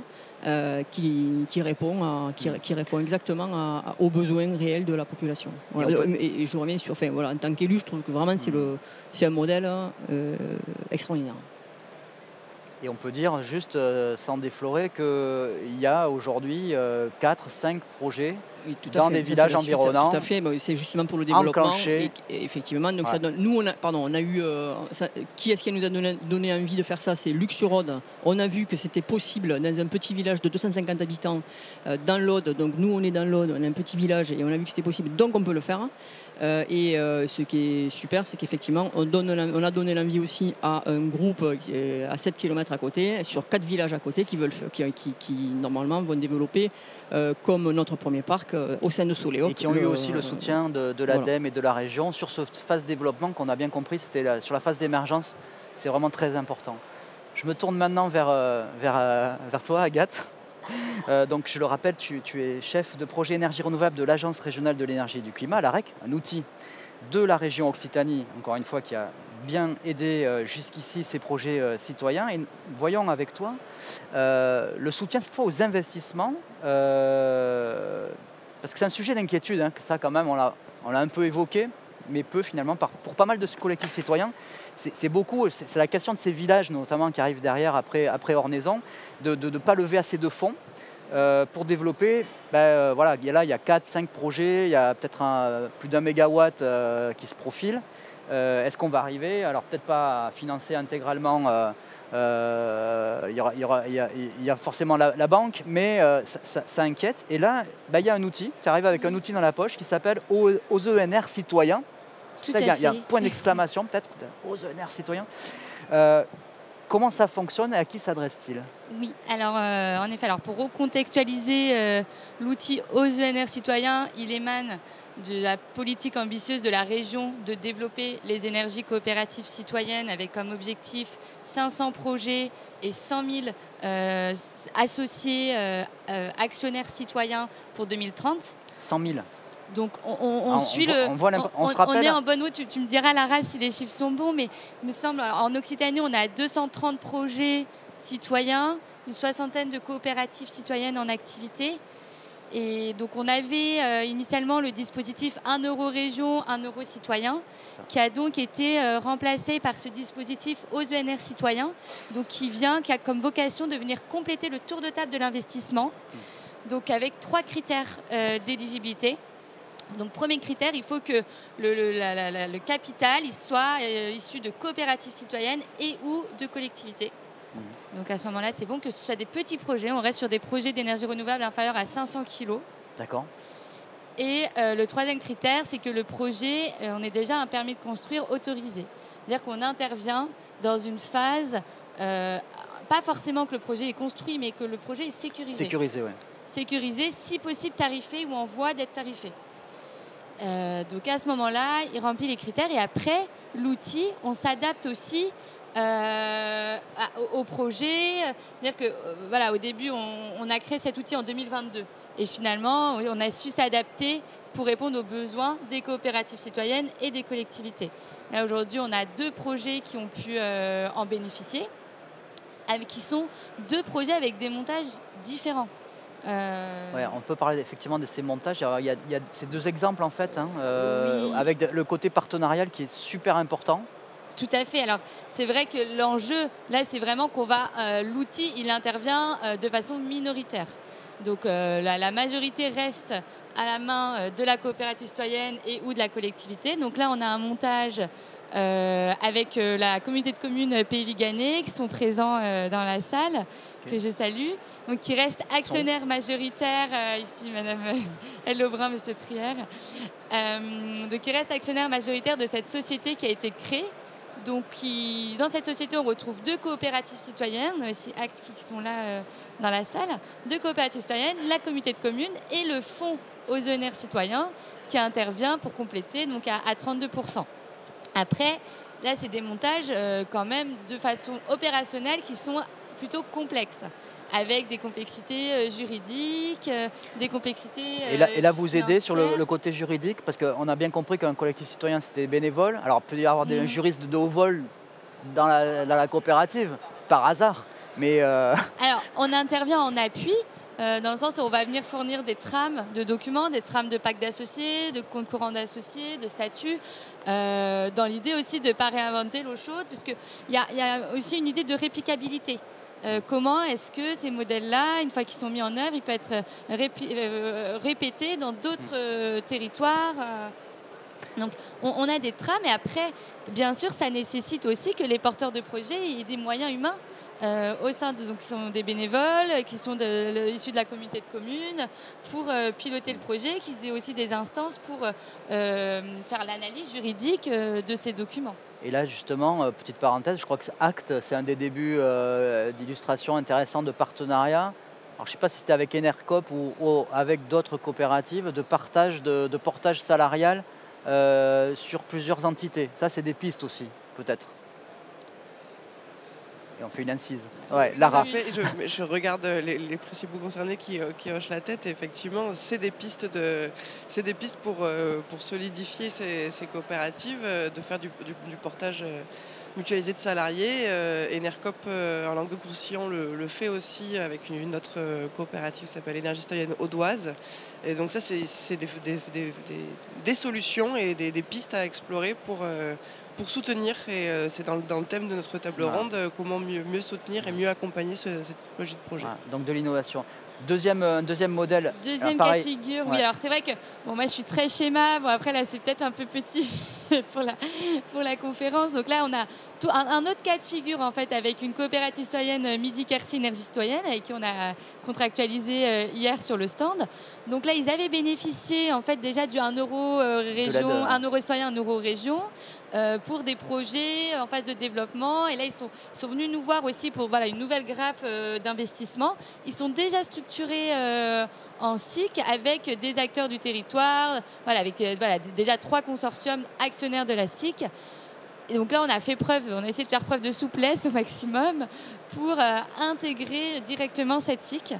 [SPEAKER 3] Qui répond exactement aux besoins réels de la population. Voilà. Et je reviens sur, voilà, en tant qu'élu, je trouve que vraiment c'est un modèle extraordinaire.
[SPEAKER 1] Et on peut dire juste, sans déflorer, qu'il y a aujourd'hui 4-5 projets dans des villages environnants.
[SPEAKER 3] Tout à fait, c'est justement pour le développement. Et effectivement, donc ça donne, nous, on a eu... qui est-ce qui nous a donné envie de faire ça? C'est Luxurode. On a vu que c'était possible dans un petit village de 250 habitants dans l'Aude. Donc nous, on est dans l'Aude, on a un petit village et on a vu que c'était possible, donc on peut le faire. Ce qui est super, c'est qu'effectivement, on a donné l'envie aussi à un groupe à 7 km à côté, sur 4 villages à côté, qui normalement vont développer comme notre premier parc au sein de Soléo.
[SPEAKER 1] Et qui ont eu aussi le soutien de l'ADEME et de la région sur cette phase développement qu'on a bien compris, c'était sur la phase d'émergence, c'est vraiment très important. Je me tourne maintenant vers toi, Agathe. Donc je le rappelle, tu es chef de projet énergie renouvelable de l'Agence régionale de l'énergie et du climat, l'AREC, un outil de la région Occitanie, encore une fois, qui a bien aidé jusqu'ici ces projets citoyens. Et voyons avec toi le soutien cette fois aux investissements, parce que c'est un sujet d'inquiétude, hein, ça quand même on l'a un peu évoqué. mais peu finalement. Pour pas mal de collectifs citoyens, c'est beaucoup, c'est la question de ces villages notamment qui arrivent derrière après Ornaison, de ne pas lever assez de fonds pour développer. Voilà, là il y a 4-5 projets, il y a peut-être plus d'1 mégawatt qui se profile. Est-ce qu'on va arriver? Alors peut-être pas à financer intégralement. Il y a forcément la banque, mais ça inquiète. Et là, il y a un outil qui arrive avec un outil dans la poche qui s'appelle OZENR Citoyen. Il y a un point d'exclamation peut-être, OZENR Citoyen. Comment ça fonctionne et à qui s'adresse-t-il?
[SPEAKER 4] Oui, alors en effet, pour recontextualiser l'outil OZENR Citoyen, il émane de la politique ambitieuse de la région de développer les énergies coopératives citoyennes avec comme objectif 500 projets et 100 000 associés actionnaires citoyens pour 2030.
[SPEAKER 1] 100 000.
[SPEAKER 4] Donc on suit on est en bonne route, tu me diras Lara si les chiffres sont bons, mais il me semble, en Occitanie on a 230 projets citoyens, une soixantaine de coopératives citoyennes en activité. Et donc on avait initialement le dispositif 1 euro région, 1 euro citoyen, qui a donc été remplacé par ce dispositif OZENR Citoyen, donc qui a comme vocation de venir compléter le tour de table de l'investissement, donc avec 3 critères d'éligibilité. Donc premier critère, il faut que le capital il soit issu de coopératives citoyennes et ou de collectivités. Donc à ce moment-là, c'est bon que ce soit des petits projets. On reste sur des projets d'énergie renouvelable inférieurs à 500 kg.
[SPEAKER 1] D'accord.
[SPEAKER 4] Et le troisième critère, c'est que le projet, on ait déjà un permis de construire autorisé. C'est-à-dire qu'on intervient dans une phase, pas forcément que le projet est construit, mais que le projet est sécurisé.
[SPEAKER 1] Sécurisé, oui.
[SPEAKER 4] Sécurisé, si possible tarifé ou en voie d'être tarifé. Donc à ce moment-là, il remplit les critères et après, l'outil, on s'adapte aussi au projet. C'est-à-dire que voilà, au début, on a créé cet outil en 2022 et finalement, on a su s'adapter pour répondre aux besoins des coopératives citoyennes et des collectivités. Là, aujourd'hui, on a 2 projets qui ont pu en bénéficier, qui sont 2 projets avec des montages différents.
[SPEAKER 1] Ouais, on peut parler effectivement de ces montages. Alors, il y a ces 2 exemples en fait,
[SPEAKER 4] oui.
[SPEAKER 1] avec le côté partenarial qui est super important.
[SPEAKER 4] Tout à fait. Alors, c'est vrai que l'enjeu, là, c'est vraiment qu'on l'outil, il intervient de façon minoritaire. Donc, la majorité reste à la main de la coopérative citoyenne et ou de la collectivité. Donc là, on a un montage avec la communauté de communes Pays Viganais qui sont présents dans la salle, que je salue. Donc, qui reste actionnaire majoritaire, ici, Madame Elle Lebrun, Monsieur Trier. Donc, qui reste actionnaire majoritaire de cette société qui a été créée. Donc, dans cette société, on retrouve 2 coopératives citoyennes, aussi ACT qui sont là dans la salle, 2 coopératives citoyennes, la communauté de communes et le fonds OZENR Citoyen qui intervient pour compléter donc à 32%. Après, là, c'est des montages quand même de façon opérationnelle qui sont plutôt complexes, avec des complexités juridiques, des complexités
[SPEAKER 1] et là, vous aidez sur le côté juridique, parce qu'on a bien compris qu'un collectif citoyen, c'était bénévole. Alors, il peut y avoir des juristes de haut vol dans la coopérative, par hasard. Mais
[SPEAKER 4] Alors, on intervient en appui, dans le sens où on va venir fournir des trames de documents, des trames de pactes d'associés, de comptes courants d'associés, de statuts, dans l'idée aussi de ne pas réinventer l'eau chaude, puisqu'il y a aussi une idée de réplicabilité. Comment est-ce que ces modèles-là, une fois qu'ils sont mis en œuvre, ils peuvent être répétés dans d'autres territoires Donc on a des trames et après, bien sûr, ça nécessite aussi que les porteurs de projets aient des moyens humains au sein donc, qui sont des bénévoles, qui sont issus de la communauté de communes, pour piloter le projet, qu'ils aient aussi des instances pour faire l'analyse juridique de ces documents.
[SPEAKER 1] Et là, justement, petite parenthèse, je crois que ACT, c'est un des débuts d'illustration intéressant de partenariat. Alors, je ne sais pas si c'était avec Enercop ou avec d'autres coopératives, de partage, de portage salarial sur plusieurs entités. Ça, c'est des pistes aussi, peut-être. Et on fait une incise. Ouais, Lara.
[SPEAKER 2] Je regarde les principaux concernés qui hochent la tête. Et effectivement, c'est des pistes pour solidifier ces coopératives, de faire du portage mutualisé de salariés. Enercop, en Languedoc-Roussillon, le fait aussi avec une autre coopérative qui s'appelle Énergie Citoyenne Audoise. Et donc ça, c'est des solutions et des pistes à explorer pour soutenir. Et c'est dans le thème de notre table ronde, comment mieux soutenir et mieux accompagner cette typologie de projet.
[SPEAKER 1] Donc de l'innovation. Deuxième modèle.
[SPEAKER 4] Deuxième cas de figure, oui. Alors c'est vrai que moi je suis très schéma. Bon, après là c'est peut-être un peu petit pour la conférence. Donc là on a un autre cas de figure en fait avec une coopérative citoyenne Midi-Quercy Énergie Citoyenne avec qui on a contractualisé hier sur le stand. Donc là ils avaient bénéficié en fait déjà du 1 euro région, 1 euro citoyen, 1 euro région. Pour des projets en phase de développement. Et là, ils sont venus nous voir aussi pour une nouvelle grappe d'investissement. Ils sont déjà structurés en SIC avec des acteurs du territoire, avec déjà 3 consortiums actionnaires de la SIC. Et donc là, on a essayé de faire preuve de souplesse au maximum pour intégrer directement cette SIC.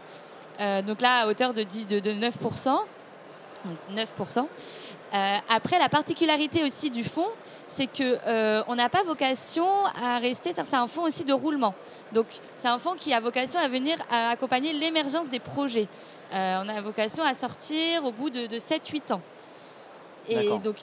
[SPEAKER 4] Donc là, à hauteur de 9%. Donc 9%. Après, la particularité aussi du fonds, c'est qu'on n'a pas vocation à rester, c'est un fonds aussi de roulement. Donc c'est un fonds qui a vocation à venir accompagner l'émergence des projets. On a vocation à sortir au bout de 7-8 ans. Et donc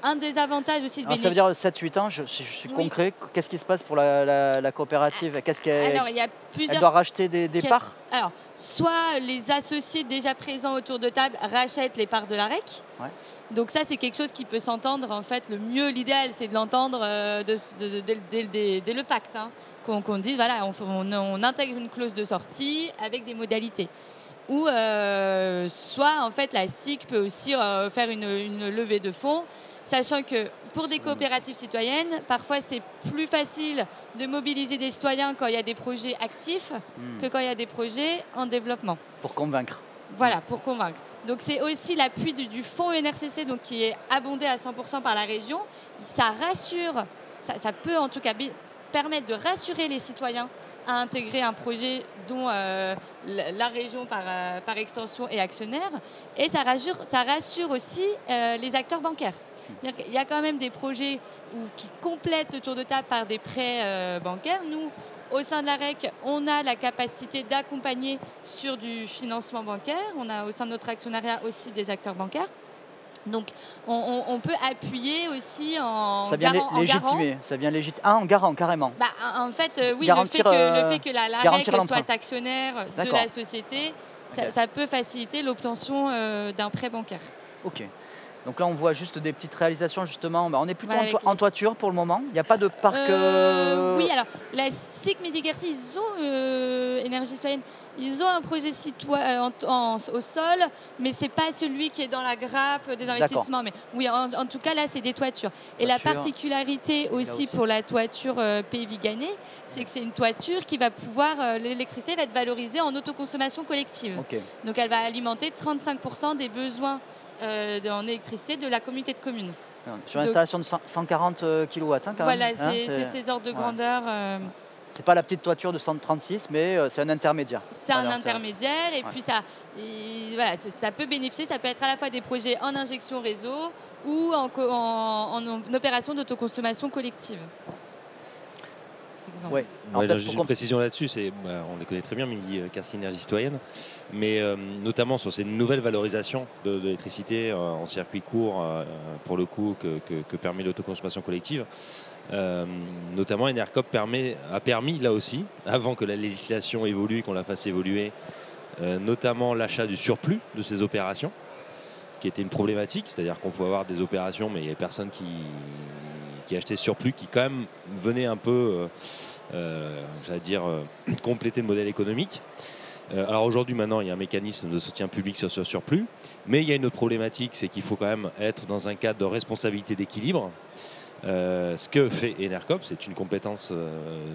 [SPEAKER 4] un des avantages aussi de bénéfice...
[SPEAKER 1] Ça veut dire 7-8 ans, je suis concret. Qu'est-ce qui se passe pour la coopérative? Elle doit racheter des parts?
[SPEAKER 4] Alors, soit les associés déjà présents autour de table rachètent les parts de la REC. Ouais. Donc ça, c'est quelque chose qui peut s'entendre. En fait, le mieux, l'idéal, c'est de l'entendre dès le pacte. Qu'on dise, voilà, on intègre une clause de sortie avec des modalités. Ou soit, en fait, la SIC peut aussi faire une levée de fonds. Sachant que pour des coopératives citoyennes, parfois c'est plus facile de mobiliser des citoyens quand il y a des projets actifs que quand il y a des projets en développement.
[SPEAKER 1] Pour convaincre.
[SPEAKER 4] Voilà, pour convaincre. Donc c'est aussi l'appui du fonds ENRCC donc, qui est abondé à 100% par la région. Ça rassure, ça peut en tout cas permettre de rassurer les citoyens à intégrer un projet dont la région par extension est actionnaire. Et ça rassure aussi les acteurs bancaires. Il y a quand même des projets qui complètent le tour de table par des prêts bancaires. Nous, au sein de la REC, on a la capacité d'accompagner sur du financement bancaire. On a au sein de notre actionnariat aussi des acteurs bancaires. Donc, on peut appuyer aussi en garant.
[SPEAKER 1] Ça vient légitimer. En garant, carrément.
[SPEAKER 4] En fait, oui, le fait que la REC soit actionnaire de la société, ça peut faciliter l'obtention d'un prêt bancaire.
[SPEAKER 1] Ok. Donc là, on voit juste des petites réalisations, justement. On est plutôt en toiture pour le moment. Il n'y a pas de parc...
[SPEAKER 4] Oui, alors, la SIC Midi-Quercy, ils ont, Énergie Citoyenne, ils ont un projet au sol, mais ce n'est pas celui qui est dans la grappe des investissements. Mais oui, en tout cas, là, c'est des toitures. Et la particularité aussi pour la toiture Pays Viganais, c'est que c'est une toiture qui va pouvoir... l'électricité va être valorisée en autoconsommation collective. Okay. Donc, elle va alimenter 35% des besoins en électricité de la communauté de communes.
[SPEAKER 1] Sur une installation de 140 kW quand
[SPEAKER 4] voilà, même. Voilà, c'est ces ordres de grandeur.
[SPEAKER 1] C'est pas la petite toiture de 136, mais c'est un intermédiaire.
[SPEAKER 4] C'est un intermédiaire et puis ça peut bénéficier, ça peut être à la fois des projets en injection réseau ou en opération d'autoconsommation collective.
[SPEAKER 5] Ouais. Juste une précision là-dessus, on les connaît très bien, Midi-Quercy Énergie Citoyenne, mais notamment sur ces nouvelles valorisations de l'électricité en circuit court, pour le coup, que permet l'autoconsommation collective. Notamment, Enercop a permis, là aussi, avant que la législation évolue, qu'on la fasse évoluer, notamment l'achat du surplus de ces opérations, qui était une problématique, c'est-à-dire qu'on pouvait avoir des opérations, mais il n'y avait personne qui achetait surplus, qui quand même venait un peu, compléter le modèle économique. Alors aujourd'hui, maintenant, il y a un mécanisme de soutien public sur ce surplus, mais il y a une autre problématique, c'est qu'il faut quand même être dans un cadre de responsabilité d'équilibre. Ce que fait Enercop, c'est une compétence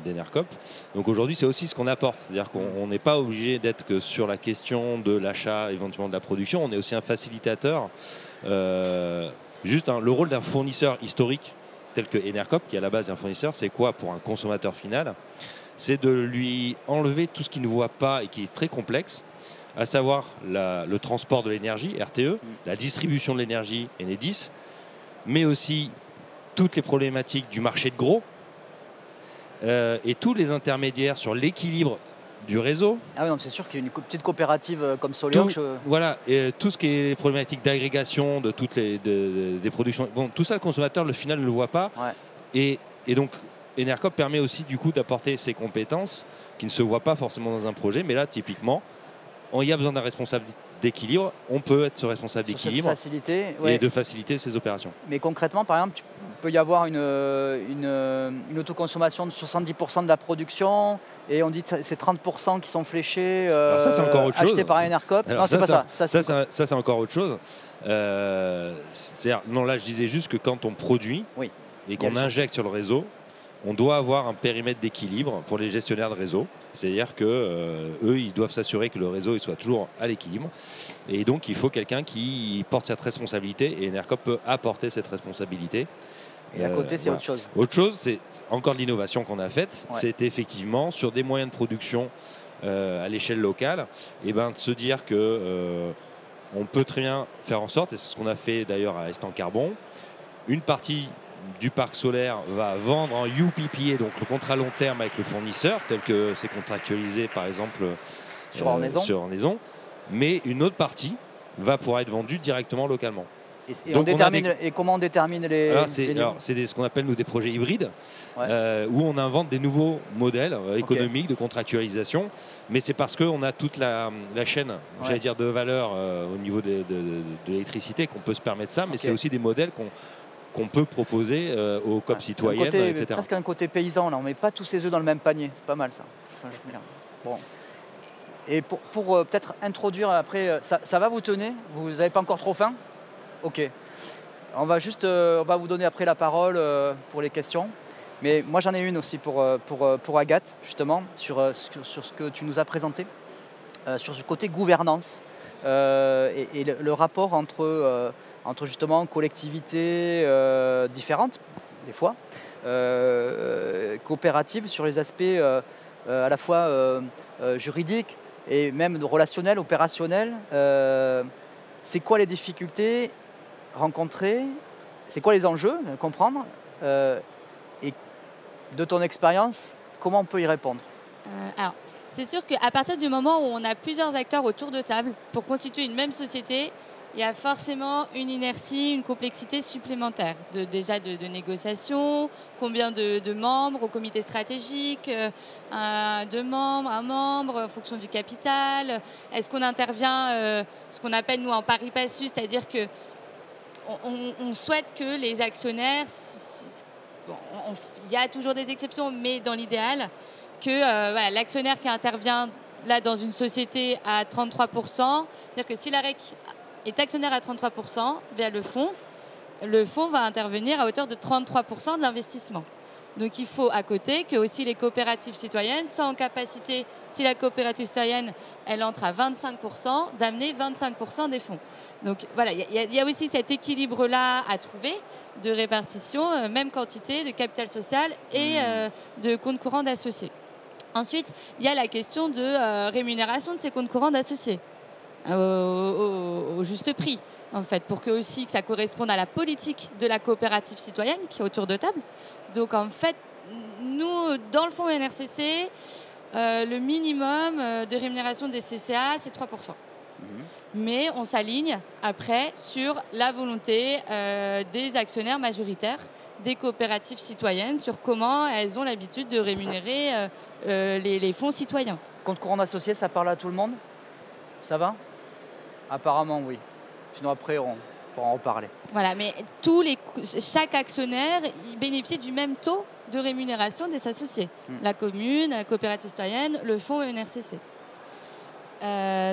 [SPEAKER 5] d'Enercop. Donc aujourd'hui, c'est aussi ce qu'on apporte. C'est-à-dire qu'on n'est pas obligé d'être que sur la question de l'achat, éventuellement de la production. On est aussi un facilitateur. Le rôle d'un fournisseur historique tel que Enercop, qui à la base est un fournisseur, c'est quoi pour un consommateur final? C'est de lui enlever tout ce qu'il ne voit pas et qui est très complexe, à savoir le transport de l'énergie, RTE, la distribution de l'énergie, Enedis, mais aussi toutes les problématiques du marché de gros, et tous les intermédiaires sur l'équilibre du réseau.
[SPEAKER 1] Ah oui, c'est sûr qu'il y a une petite coopérative comme Soliox.
[SPEAKER 5] Voilà, et tout ce qui est problématique d'agrégation de toutes des productions. Bon, tout ça, le consommateur, le final, ne le voit pas. Ouais. Et donc, Enercoop permet aussi du coup d'apporter ses compétences qui ne se voient pas forcément dans un projet. Mais là, typiquement, il y a besoin d'un responsable d'équilibre. On peut être ce responsable d'équilibre et de faciliter ces opérations.
[SPEAKER 1] Mais concrètement, par exemple, il peut y avoir une autoconsommation de 70% de la production et on dit que c'est 30% qui sont fléchés,
[SPEAKER 5] ça, c'est encore autre
[SPEAKER 1] achetés
[SPEAKER 5] chose.
[SPEAKER 1] Par Enercoop. Non, c'est pas ça.
[SPEAKER 5] Ça, c'est encore autre chose. Non, là, je disais juste que quand on produit et qu'on injecte sur le réseau, on doit avoir un périmètre d'équilibre pour les gestionnaires de réseau. C'est-à-dire qu'eux, ils doivent s'assurer que le réseau il soit toujours à l'équilibre. Et donc, il faut quelqu'un qui porte cette responsabilité. Et Enercoop peut apporter cette responsabilité.
[SPEAKER 1] Et à côté, c'est autre chose.
[SPEAKER 5] Autre chose, c'est encore de l'innovation qu'on a faite. C'est effectivement sur des moyens de production à l'échelle locale, de se dire que on peut très bien faire en sorte, et c'est ce qu'on a fait d'ailleurs à Estan Carbon, une partie du parc solaire va vendre en UPPA, donc le contrat long terme avec le fournisseur, tel que c'est contractualisé par exemple
[SPEAKER 1] sur Ornaison,
[SPEAKER 5] mais une autre partie va pouvoir être vendue directement localement.
[SPEAKER 1] Et comment on détermine les
[SPEAKER 5] c'est ce qu'on appelle nous des projets hybrides, où on invente des nouveaux modèles économiques de contractualisation, mais c'est parce qu'on a toute la chaîne j'allais dire de valeur au niveau de l'électricité qu'on peut se permettre ça, mais c'est aussi des modèles qu'on peut proposer aux COP citoyennes, etc.
[SPEAKER 1] Presque un côté paysan, là. On ne met pas tous ses œufs dans le même panier. C'est pas mal, ça. Bon. Et pour peut-être introduire après, ça va, vous tenez? Vous n'avez pas encore trop faim? Ok. On va vous donner après la parole pour les questions. Mais moi, j'en ai une aussi pour Agathe, justement, sur ce que tu nous as présenté, sur ce côté gouvernance et le rapport entre justement collectivités différentes, des fois, coopératives sur les aspects à la fois juridiques et même relationnels, opérationnels. C'est quoi les difficultés rencontrées? C'est quoi les enjeux? Comprendre. Et de ton expérience, comment on peut y répondre?
[SPEAKER 4] Alors, c'est sûr qu'à partir du moment où on a plusieurs acteurs autour de table pour constituer une même société, il y a forcément une inertie, une complexité supplémentaire. Déjà de négociation, combien de membres au comité stratégique, un membre en fonction du capital. Est-ce qu'on intervient, ce qu'on appelle nous en pari passu, c'est-à-dire que on souhaite que les actionnaires, il y a toujours des exceptions, mais dans l'idéal, que l'actionnaire qui intervient là dans une société à 33%, c'est-à-dire que si la REC est actionnaire à 33% via le fonds va intervenir à hauteur de 33% de l'investissement. Donc il faut à côté que aussi les coopératives citoyennes soient en capacité, si la coopérative citoyenne elle entre à 25%, d'amener 25% des fonds. Donc voilà, il y a aussi cet équilibre-là à trouver de répartition, même quantité de capital social et de comptes courants d'associés. Ensuite, il y a la question de rémunération de ces comptes courants d'associés. Au juste prix, en fait, pour que ça corresponde à la politique de la coopérative citoyenne qui est autour de table. Donc, en fait, nous, dans le fonds NRCC, le minimum de rémunération des CCA, c'est 3%. Mais on s'aligne après sur la volonté des actionnaires majoritaires des coopératives citoyennes sur comment elles ont l'habitude de rémunérer les fonds citoyens.
[SPEAKER 1] Compte courant d'associés, ça parle à tout le monde? Ça va? Apparemment, oui. Sinon, après, on pourra en reparler.
[SPEAKER 4] Voilà, mais chaque actionnaire il bénéficie du même taux de rémunération des associés. La commune, la coopérative citoyenne, le fonds NRCC.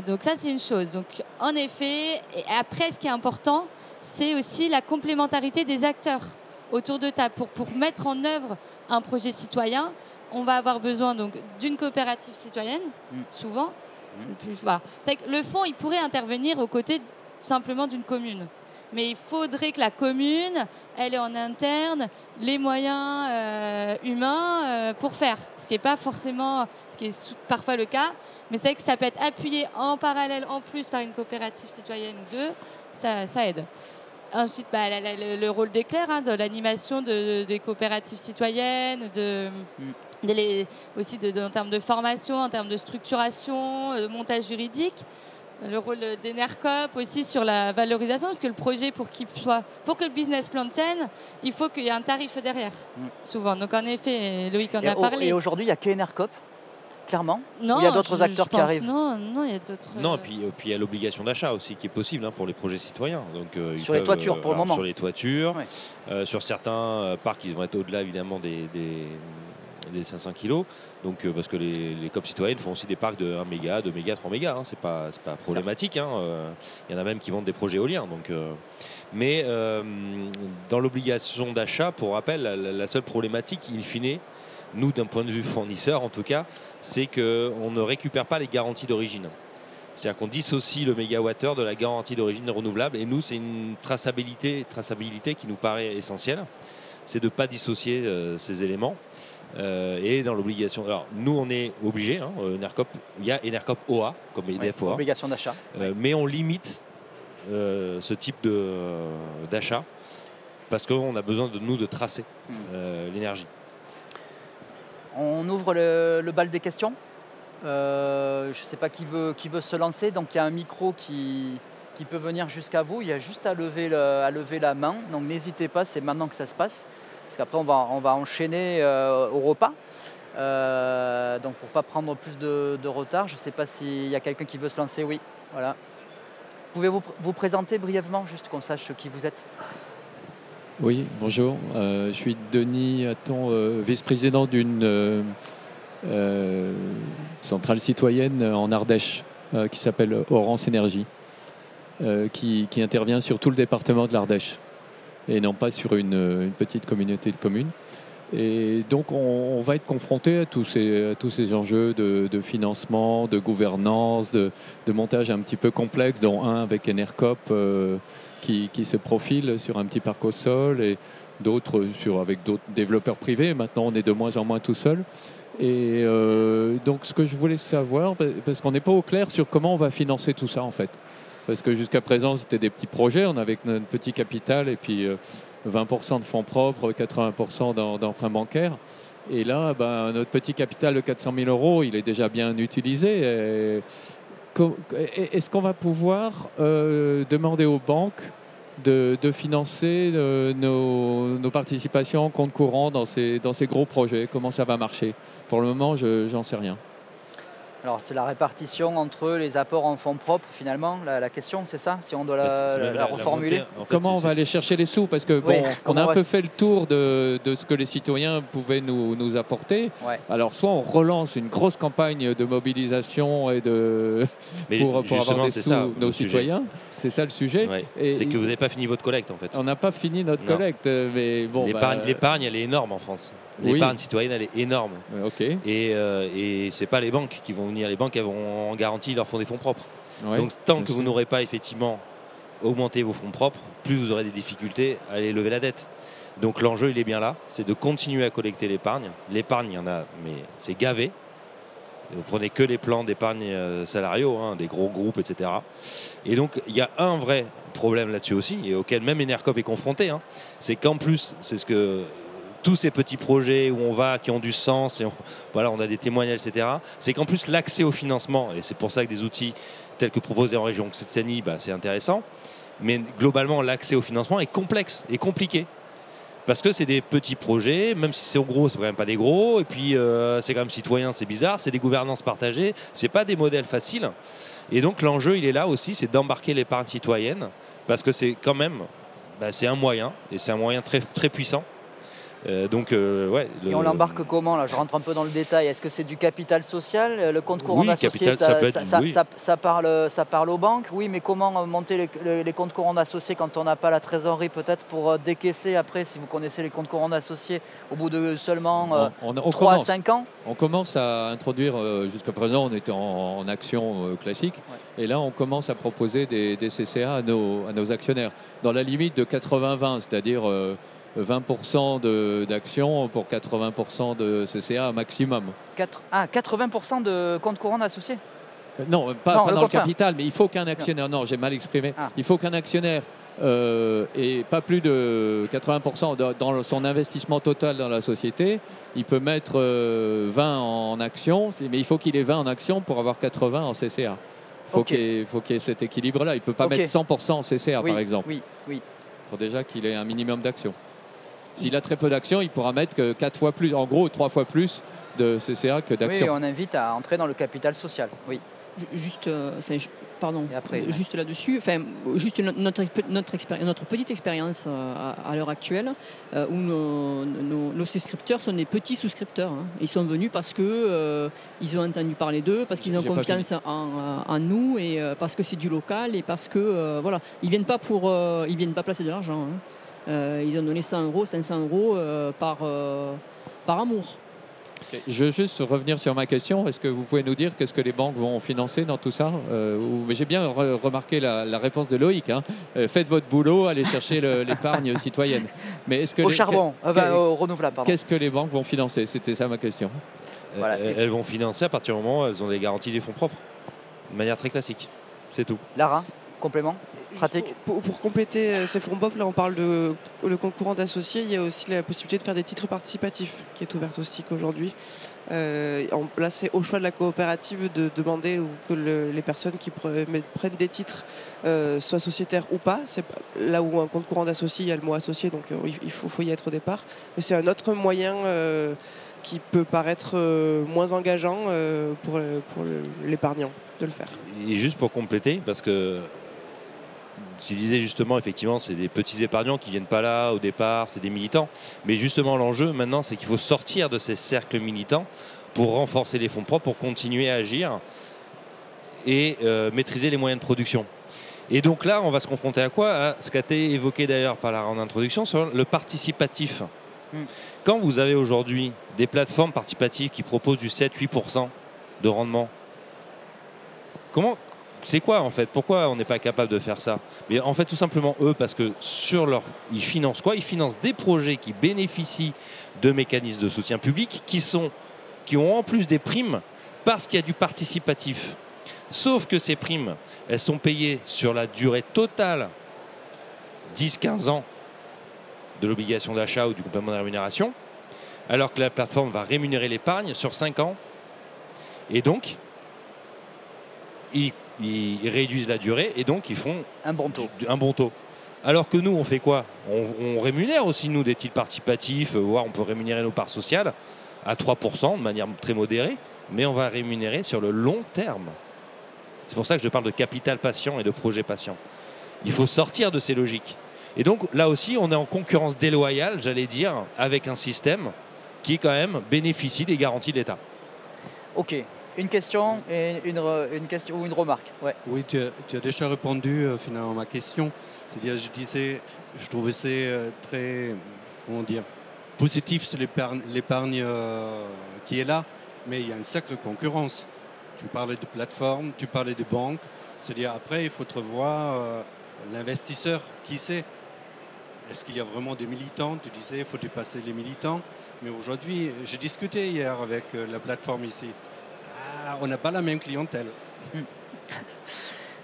[SPEAKER 4] Donc ça, c'est une chose. Donc, en effet, et après, ce qui est important, c'est aussi la complémentarité des acteurs autour de table. Pour mettre en œuvre un projet citoyen, on va avoir besoin d'une coopérative citoyenne, souvent. Voilà. C'est que le fonds, il pourrait intervenir aux côtés simplement d'une commune. Mais il faudrait que la commune, elle ait en interne les moyens humains pour faire. Ce qui n'est pas forcément, ce qui est parfois le cas. Mais c'est que ça peut être appuyé en parallèle, en plus, par une coopérative citoyenne ou deux. Ça aide. Ensuite, le rôle d'éclair de l'animation des coopératives citoyennes, aussi en termes de formation, en termes de structuration, de montage juridique. Le rôle d'Enercop aussi sur la valorisation, parce que le projet, pour que le business plan tienne, il faut qu'il y ait un tarif derrière, souvent. Donc en effet, Loïc en a parlé.
[SPEAKER 1] Et aujourd'hui, il n'y a qu'Enercop, clairement?
[SPEAKER 4] Non,
[SPEAKER 1] il y a d'autres acteurs qui arrivent?
[SPEAKER 4] Non, il y a d'autres...
[SPEAKER 5] Non, et puis il y a l'obligation d'achat aussi qui est possible pour les projets citoyens. Donc,
[SPEAKER 1] sur les toitures, pour le moment?
[SPEAKER 5] Sur les toitures, sur certains parcs, ils vont être au-delà évidemment des 500 kilos. Donc, parce que les COP citoyennes font aussi des parcs de 1 méga, 2 mégas, 3 mégas. C'est pas problématique. Il y en a même qui vendent des projets éoliens. Donc, mais dans l'obligation d'achat, pour rappel, la seule problématique, in fine, nous, d'un point de vue fournisseur en tout cas, c'est qu'on ne récupère pas les garanties d'origine. C'est-à-dire qu'on dissocie le mégawattheure de la garantie d'origine renouvelable. Et nous, c'est une traçabilité qui nous paraît essentielle. C'est de ne pas dissocier ces éléments. Et dans l'obligation. Alors, nous, on est obligés. Enercop, il y a Enercop OA, comme EDF OA.
[SPEAKER 1] Obligation d'achat.
[SPEAKER 5] Mais on limite ce type d'achat parce qu'on a besoin de tracer l'énergie.
[SPEAKER 1] On ouvre le bal des questions. Je ne sais pas qui veut se lancer. Donc, il y a un micro qui peut venir jusqu'à vous. Il y a juste à lever la main. Donc, n'hésitez pas, c'est maintenant que ça se passe. Parce qu'après, on va enchaîner au repas. Donc, pour ne pas prendre plus de retard, je ne sais pas s'il y a quelqu'un qui veut se lancer. Oui, voilà. Pouvez-vous vous présenter brièvement, juste qu'on sache qui vous êtes?
[SPEAKER 6] Oui, bonjour. Je suis Denis Hatton, vice-président d'une centrale citoyenne en Ardèche qui s'appelle Orance Énergie, qui intervient sur tout le département de l'Ardèche et non pas sur une petite communauté de communes. Et donc on va être confronté à tous ces enjeux de financement, de gouvernance, de montage un petit peu complexe, dont un avec Enercop qui se profile sur un petit parc au sol et d'autres avec d'autres développeurs privés. Maintenant, on est de moins en moins tout seul. Et donc, ce que je voulais savoir, parce qu'on n'est pas au clair sur comment on va financer tout ça, en fait. Parce que jusqu'à présent, c'était des petits projets, on avait notre petit capital et puis 20% de fonds propres, 80% d'emprunts bancaires. Et là, notre petit capital de 400 000 €, il est déjà bien utilisé. Est-ce qu'on va pouvoir demander aux banques de financer nos participations en compte courant dans ces gros projets? Comment ça va marcher? Pour le moment, j'en sais rien.
[SPEAKER 1] Alors, c'est la répartition entre les apports en fonds propres, finalement, la question, c'est ça? Si on doit la reformuler.
[SPEAKER 6] En fait, comment on va aller chercher les sous? Parce que on a un peu fait le tour de ce que les citoyens pouvaient nous apporter. Ouais. Alors, soit on relance une grosse campagne de mobilisation et pour avoir des sous nos citoyens. C'est ça le sujet.
[SPEAKER 5] Ouais. C'est que vous n'avez pas fini votre collecte, en fait.
[SPEAKER 6] On n'a pas fini notre collecte, mais bon.
[SPEAKER 5] L'épargne, elle est énorme en France. L'épargne citoyenne, elle est énorme.
[SPEAKER 6] Okay.
[SPEAKER 5] Et c'est pas les banques qui vont venir. Les banques, elles vont en garantie, leur font des fonds propres. Ouais, donc tant que vous n'aurez pas effectivement augmenté vos fonds propres, plus vous aurez des difficultés à aller lever la dette. Donc l'enjeu, il est bien là, c'est de continuer à collecter l'épargne. L'épargne, il y en a, mais c'est gavé. Vous prenez que les plans d'épargne salariaux, des gros groupes, etc. Et donc, il y a un vrai problème là-dessus aussi, et auquel même Enercop est confronté, c'est qu'en plus, c'est ce que tous ces petits projets où on va, qui ont du sens, et on a des témoignages, etc., c'est qu'en plus, l'accès au financement, et c'est pour ça que des outils tels que proposés en région Occitanie, c'est intéressant, mais globalement, l'accès au financement est complexe et compliqué. Parce que c'est des petits projets, même si c'est gros, c'est quand même pas des gros. Et puis c'est quand même citoyen, c'est bizarre. C'est des gouvernances partagées, c'est pas des modèles faciles. Et donc l'enjeu, il est là aussi, c'est d'embarquer l'épargne citoyenne, parce que c'est quand même, c'est un moyen, et c'est un moyen très très puissant.
[SPEAKER 1] Et on l'embarque comment là? Je rentre un peu dans le détail. Est-ce que c'est du capital social? Le compte courant d'associés, ça parle aux banques? Oui, mais comment monter les comptes courants d'associés quand on n'a pas la trésorerie peut-être pour décaisser après, si vous connaissez les comptes courants d'associés, au bout de seulement 3 à 5 ans?
[SPEAKER 6] On commence à introduire, jusqu'à présent on était en action classique, et là on commence à proposer des CCA à nos actionnaires, dans la limite de 80-20, c'est-à-dire 20% d'actions pour 80% de CCA maximum.
[SPEAKER 1] 80% de compte courant d'associés?
[SPEAKER 6] Non, pas dans le capital, mais il faut qu'un actionnaire... Non, j'ai mal exprimé. Il faut qu'un actionnaire et pas plus de 80% dans son investissement total dans la société. Il peut mettre 20 en actions, mais il faut qu'il ait 20 en actions pour avoir 80 en CCA. Il faut qu'il y ait cet équilibre-là. Il ne peut pas mettre 100% en CCA, par exemple.
[SPEAKER 1] Oui.
[SPEAKER 6] Il faut déjà qu'il ait un minimum d'actions. S'il a très peu d'actions, il pourra mettre que 4 fois plus, en gros 3 fois plus de CCA que d'actions.
[SPEAKER 1] Oui, on invite à entrer dans le capital social. Oui.
[SPEAKER 3] Juste,
[SPEAKER 1] Et après,
[SPEAKER 3] juste là-dessus, juste notre petite expérience à l'heure actuelle, où nos souscripteurs sont des petits souscripteurs. Hein. Ils sont venus parce que ils ont entendu parler d'eux, parce qu'ils ont confiance en nous, et parce que c'est du local, et parce que voilà, ils viennent pas placer de l'argent. Hein. Ils ont donné 100 euros, 500 euros par amour.
[SPEAKER 6] Okay. Je veux juste revenir sur ma question. Est-ce que vous pouvez nous dire qu'est-ce que les banques vont financer dans tout ça? J'ai bien remarqué la réponse de Loïc. Hein. Faites votre boulot, allez chercher l'épargne citoyenne. Mais est-ce que
[SPEAKER 1] au renouvelable, pardon.
[SPEAKER 6] Qu'est-ce que les banques vont financer? C'était ça ma question.
[SPEAKER 5] Voilà. Elles vont financer à partir du moment où elles ont des garanties des fonds propres, de manière très classique. C'est tout.
[SPEAKER 1] Lara, complément pratique.
[SPEAKER 2] Pour compléter ces fonds propres, là on parle de le compte courant d'associés. Il y a aussi la possibilité de faire des titres participatifs qui est ouverte au STIC aujourd'hui. Là c'est au choix de la coopérative de demander que les personnes qui prennent des titres soient sociétaires ou pas. C'est là où un compte courant d'associés, il y a le mot associé, donc il faut y être au départ. Mais c'est un autre moyen qui peut paraître moins engageant pour l'épargnant de le faire.
[SPEAKER 5] Et juste pour compléter, parce que tu disais justement, effectivement, c'est des petits épargnants qui ne viennent pas là au départ, c'est des militants. Mais justement, l'enjeu maintenant, c'est qu'il faut sortir de ces cercles militants pour renforcer les fonds propres, pour continuer à agir et maîtriser les moyens de production. Et donc là, on va se confronter à quoi? À ce qu'a été évoqué d'ailleurs par Lara en introduction sur le participatif. Quand vous avez aujourd'hui des plateformes participatives qui proposent du 7-8% de rendement, c'est quoi en fait? Pourquoi on n'est pas capable de faire ça? Mais en fait, tout simplement eux, parce que ils financent quoi? Ils financent des projets qui bénéficient de mécanismes de soutien public qui ont en plus des primes parce qu'il y a du participatif. Sauf que ces primes, elles sont payées sur la durée totale, 10-15 ans de l'obligation d'achat ou du complément de rémunération, alors que la plateforme va rémunérer l'épargne sur 5 ans. Et donc, ils réduisent la durée et donc ils font
[SPEAKER 1] un bon
[SPEAKER 5] taux. Alors que nous, on fait quoi? On rémunère aussi, nous, des titres participatifs, voire on peut rémunérer nos parts sociales à 3% de manière très modérée, mais on va rémunérer sur le long terme. C'est pour ça que je parle de capital patient et de projet patient. Il faut sortir de ces logiques. Et donc là aussi, on est en concurrence déloyale, j'allais dire, avec un système qui quand même bénéficie des garanties de l'État.
[SPEAKER 1] Ok. Une question et une question ou une remarque. Ouais.
[SPEAKER 7] Oui, tu as déjà répondu finalement à ma question. C'est-à-dire, je trouvais c'est très, positif sur l'épargne qui est là, mais il y a une sacrée concurrence. Tu parlais de plateformes, tu parlais de banques. C'est-à-dire, après, il faut revoir l'investisseur. Qui c'est? Est-ce qu'il y a vraiment des militants? Tu disais, il faut dépasser les militants. Mais aujourd'hui, j'ai discuté hier avec la plateforme ici. On n'a pas la même clientèle.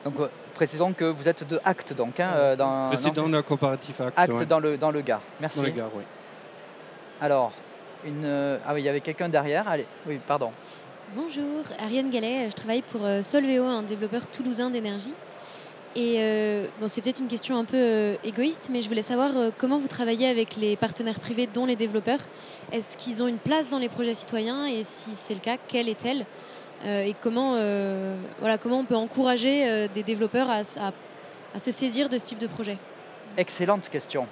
[SPEAKER 1] Donc, précisons que vous êtes de Acte, donc.
[SPEAKER 7] Président de la coopérative Acte.
[SPEAKER 1] Acte dans le Gard. Merci.
[SPEAKER 7] Dans le Gard, oui.
[SPEAKER 1] Alors, il y avait quelqu'un derrière. Allez, oui, pardon.
[SPEAKER 8] Bonjour, Ariane Gallet. Je travaille pour Solveo, un développeur toulousain d'énergie. Et c'est peut-être une question un peu égoïste, mais je voulais savoir comment vous travaillez avec les partenaires privés, dont les développeurs. Est-ce qu'ils ont une place dans les projets citoyens? Et si c'est le cas, quelle est-elle? Et comment on peut encourager des développeurs à se saisir de ce type de projet?
[SPEAKER 1] Excellente question.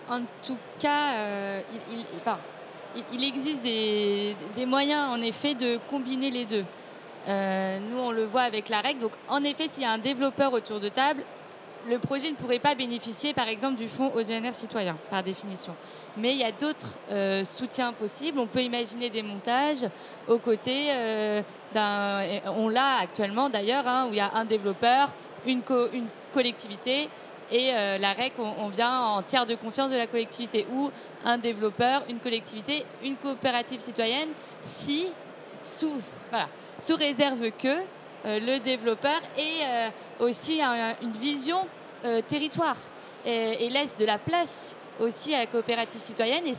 [SPEAKER 4] En tout cas, il existe des moyens, en effet, de combiner les deux. Nous, on le voit avec la règle. Donc, en effet, s'il y a un développeur autour de table, le projet ne pourrait pas bénéficier, par exemple, du fonds aux ENR citoyens, par définition. Mais il y a d'autres soutiens possibles. On peut imaginer des montages aux côtés on l'a actuellement d'ailleurs, où il y a un développeur, une collectivité, et la REC, on vient en tiers de confiance de la collectivité, ou un développeur, une collectivité, une coopérative citoyenne, sous réserve que le développeur ait aussi une vision territoire et laisse de la place aussi à la coopérative citoyenne et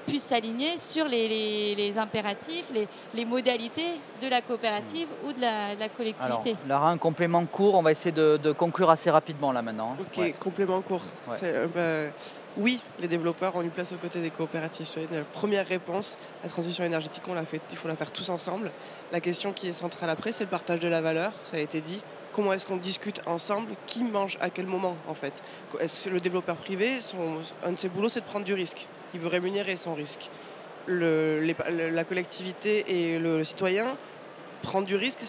[SPEAKER 4] puisse s'aligner sur les impératifs, les modalités de la coopérative ou de la collectivité.
[SPEAKER 1] Alors, Lara, un complément court, on va essayer de conclure assez rapidement là maintenant.
[SPEAKER 2] Ok, complément court. Ouais. Oui, les développeurs ont une place aux côtés des coopératives citoyennes. La première réponse, la transition énergétique, il faut la faire tous ensemble. La question qui est centrale après, c'est le partage de la valeur, ça a été dit. Comment est-ce qu'on discute ensemble, qui mange à quel moment en fait. Est-ce que le développeur privé, un de ses boulots, c'est de prendre du risque. Il veut rémunérer son risque. La collectivité et le citoyen, prendre du risque,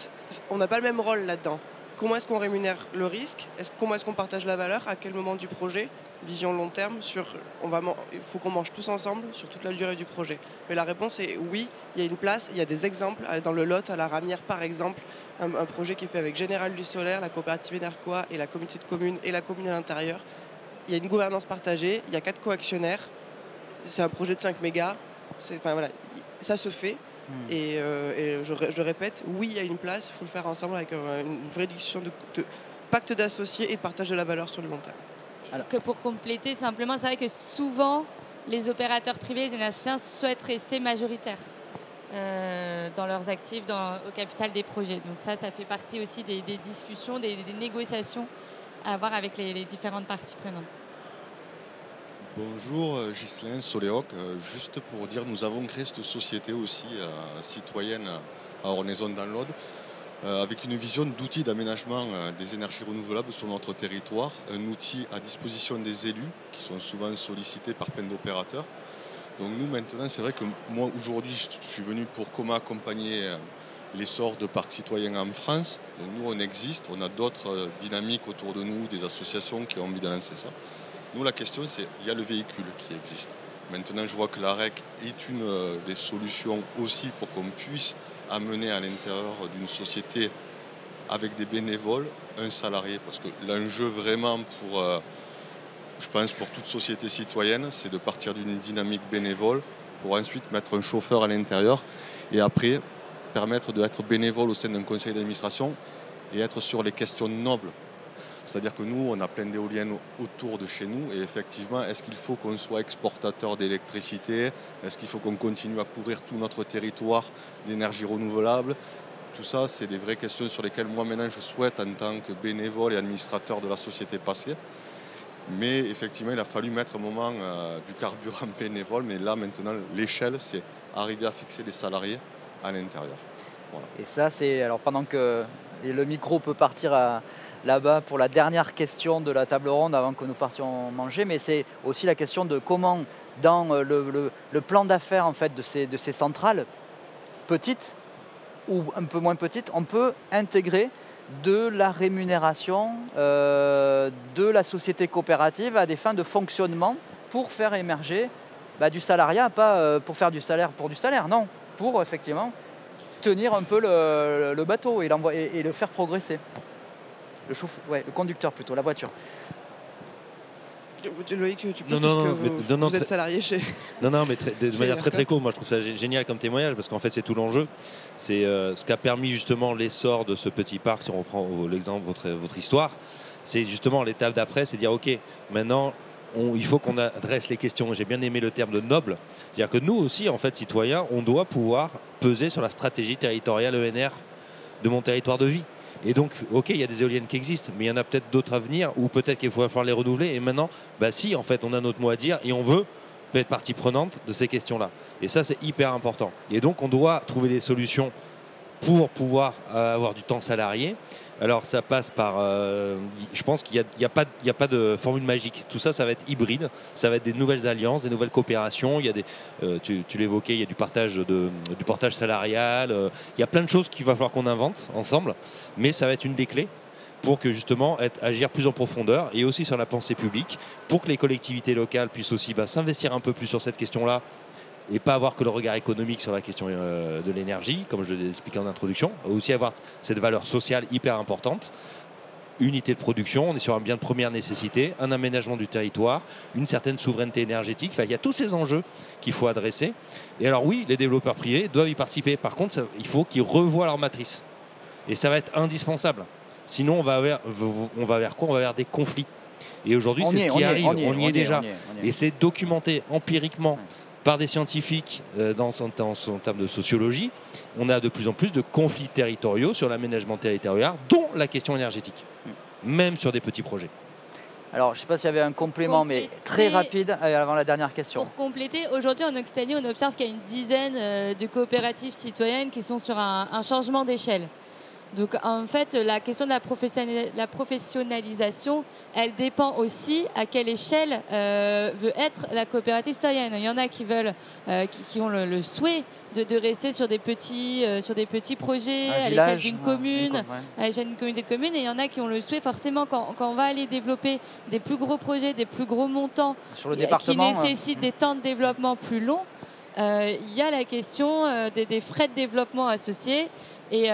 [SPEAKER 2] on n'a pas le même rôle là-dedans. Comment est-ce qu'on rémunère le risque? Comment est-ce qu'on partage la valeur? À quel moment du projet? Vision long terme, il faut qu'on mange tous ensemble sur toute la durée du projet. Mais la réponse est oui, il y a une place, il y a des exemples. Dans le Lot, à la Ramière par exemple, un projet qui est fait avec Général du Solaire, la coopérative Enercoa et la communauté de communes et la commune à l'intérieur. Il y a une gouvernance partagée, il y a 4 co-actionnaires, c'est un projet de 5 mégas, ça se fait. Et je répète, oui, il y a une place, il faut le faire ensemble avec une vraie discussion de pacte d'associés et de partage de la valeur sur le long terme.
[SPEAKER 4] Alors, que pour compléter, simplement, c'est vrai que souvent, les opérateurs privés, les énergéticiens souhaitent rester majoritaires dans leurs actifs, au capital des projets. Donc ça fait partie aussi des discussions, des négociations à avoir avec les différentes parties prenantes.
[SPEAKER 9] Bonjour, Ghislain Soléoc. Juste pour dire, nous avons créé cette société aussi citoyenne à Ornaison dans l'Aude, avec une vision d'outils d'aménagement des énergies renouvelables sur notre territoire, un outil à disposition des élus qui sont souvent sollicités par plein d'opérateurs. Donc nous maintenant, c'est vrai que moi aujourd'hui, je suis venu pour accompagner l'essor de parcs citoyens en France. Donc nous, on existe, on a d'autres dynamiques autour de nous, des associations qui ont envie de lancer ça. Nous, la question, c'est il y a le véhicule qui existe. Maintenant, je vois que l'AREC est une des solutions aussi pour qu'on puisse amener à l'intérieur d'une société avec des bénévoles, un salarié. Parce que l'enjeu vraiment je pense pour toute société citoyenne, c'est de partir d'une dynamique bénévole pour ensuite mettre un chauffeur à l'intérieur et après permettre d'être bénévole au sein d'un conseil d'administration et être sur les questions nobles. C'est-à-dire que nous, on a plein d'éoliennes autour de chez nous et effectivement, est-ce qu'il faut qu'on soit exportateur d'électricité? Est-ce qu'il faut qu'on continue à couvrir tout notre territoire d'énergie renouvelable? Tout ça, c'est des vraies questions sur lesquelles moi maintenant je souhaite en tant que bénévole et administrateur de la société passer. Mais effectivement, il a fallu mettre un moment du carburant bénévole, mais là maintenant, l'échelle, c'est arriver à fixer des salariés à l'intérieur. Voilà.
[SPEAKER 1] Et ça, c'est alors pendant que le micro peut partir là-bas pour la dernière question de la table ronde avant que nous partions manger, mais c'est aussi la question de comment, dans le plan d'affaires en fait, de ces centrales petites ou un peu moins petites, on peut intégrer de la rémunération de la société coopérative à des fins de fonctionnement pour faire émerger du salariat, pas pour faire du salaire pour du salaire, non, pour effectivement tenir un peu le bateau et le faire progresser. Le conducteur plutôt, la voiture.
[SPEAKER 2] Loïc, tu peux, vous êtes salarié chez...
[SPEAKER 5] Non, mais de manière très courte, moi je trouve ça génial comme témoignage parce qu'en fait c'est tout l'enjeu. C'est ce qui a permis justement l'essor de ce petit parc, si on reprend l'exemple, votre histoire, c'est justement l'étape d'après, c'est dire ok, maintenant il faut qu'on adresse les questions. J'ai bien aimé le terme de noble, c'est-à-dire que nous aussi, en fait, citoyens, on doit pouvoir peser sur la stratégie territoriale ENR de mon territoire de vie. Et donc, ok, il y a des éoliennes qui existent, mais il y en a peut-être d'autres à venir, ou peut-être qu'il va falloir les renouveler. Et maintenant, si, en fait, on a notre mot à dire et on veut être partie prenante de ces questions-là. Et ça, c'est hyper important. Et donc, on doit trouver des solutions pour pouvoir avoir du temps salarié. Alors, ça passe par... je pense qu'il n'y a pas de formule magique. Tout ça, ça va être hybride. Ça va être des nouvelles alliances, des nouvelles coopérations. Il y a tu l'évoquais, il y a du partage salarial. Il y a plein de choses qu'il va falloir qu'on invente ensemble. Mais ça va être une des clés pour que justement agir plus en profondeur et aussi sur la pensée publique, pour que les collectivités locales puissent aussi s'investir un peu plus sur cette question-là et pas avoir que le regard économique sur la question de l'énergie, comme je l'ai expliqué en introduction, aussi avoir cette valeur sociale hyper importante. Unité de production, on est sur un bien de première nécessité, un aménagement du territoire, une certaine souveraineté énergétique. Enfin, il y a tous ces enjeux qu'il faut adresser. Et alors oui, les développeurs privés doivent y participer. Par contre, il faut qu'ils revoient leur matrice. Et ça va être indispensable. Sinon, on va vers quoi? On va vers des conflits. Et aujourd'hui, c'est ce qui arrive. On y est déjà. Et c'est documenté empiriquement par des scientifiques en termes de sociologie. On a de plus en plus de conflits territoriaux sur l'aménagement territorial, dont la question énergétique, même sur des petits projets.
[SPEAKER 1] Alors, je ne sais pas s'il y avait un complément, mais très rapide avant la dernière question.
[SPEAKER 4] Pour compléter, aujourd'hui en Occitanie, on observe qu'il y a une dizaine de coopératives citoyennes qui sont sur un changement d'échelle. Donc en fait, la question de la professionnalisation, elle dépend aussi à quelle échelle veut être la coopérative citoyenne. Il y en a qui veulent, qui ont le souhait de rester sur des petits projets à l'échelle d'une commune, à l'échelle d'une communauté de communes. Et il y en a qui ont le souhait forcément quand on va aller développer des plus gros projets, des plus gros montants,
[SPEAKER 1] sur le département,
[SPEAKER 4] qui nécessitent des temps de développement plus longs. Il y a la question des frais de développement associés. Et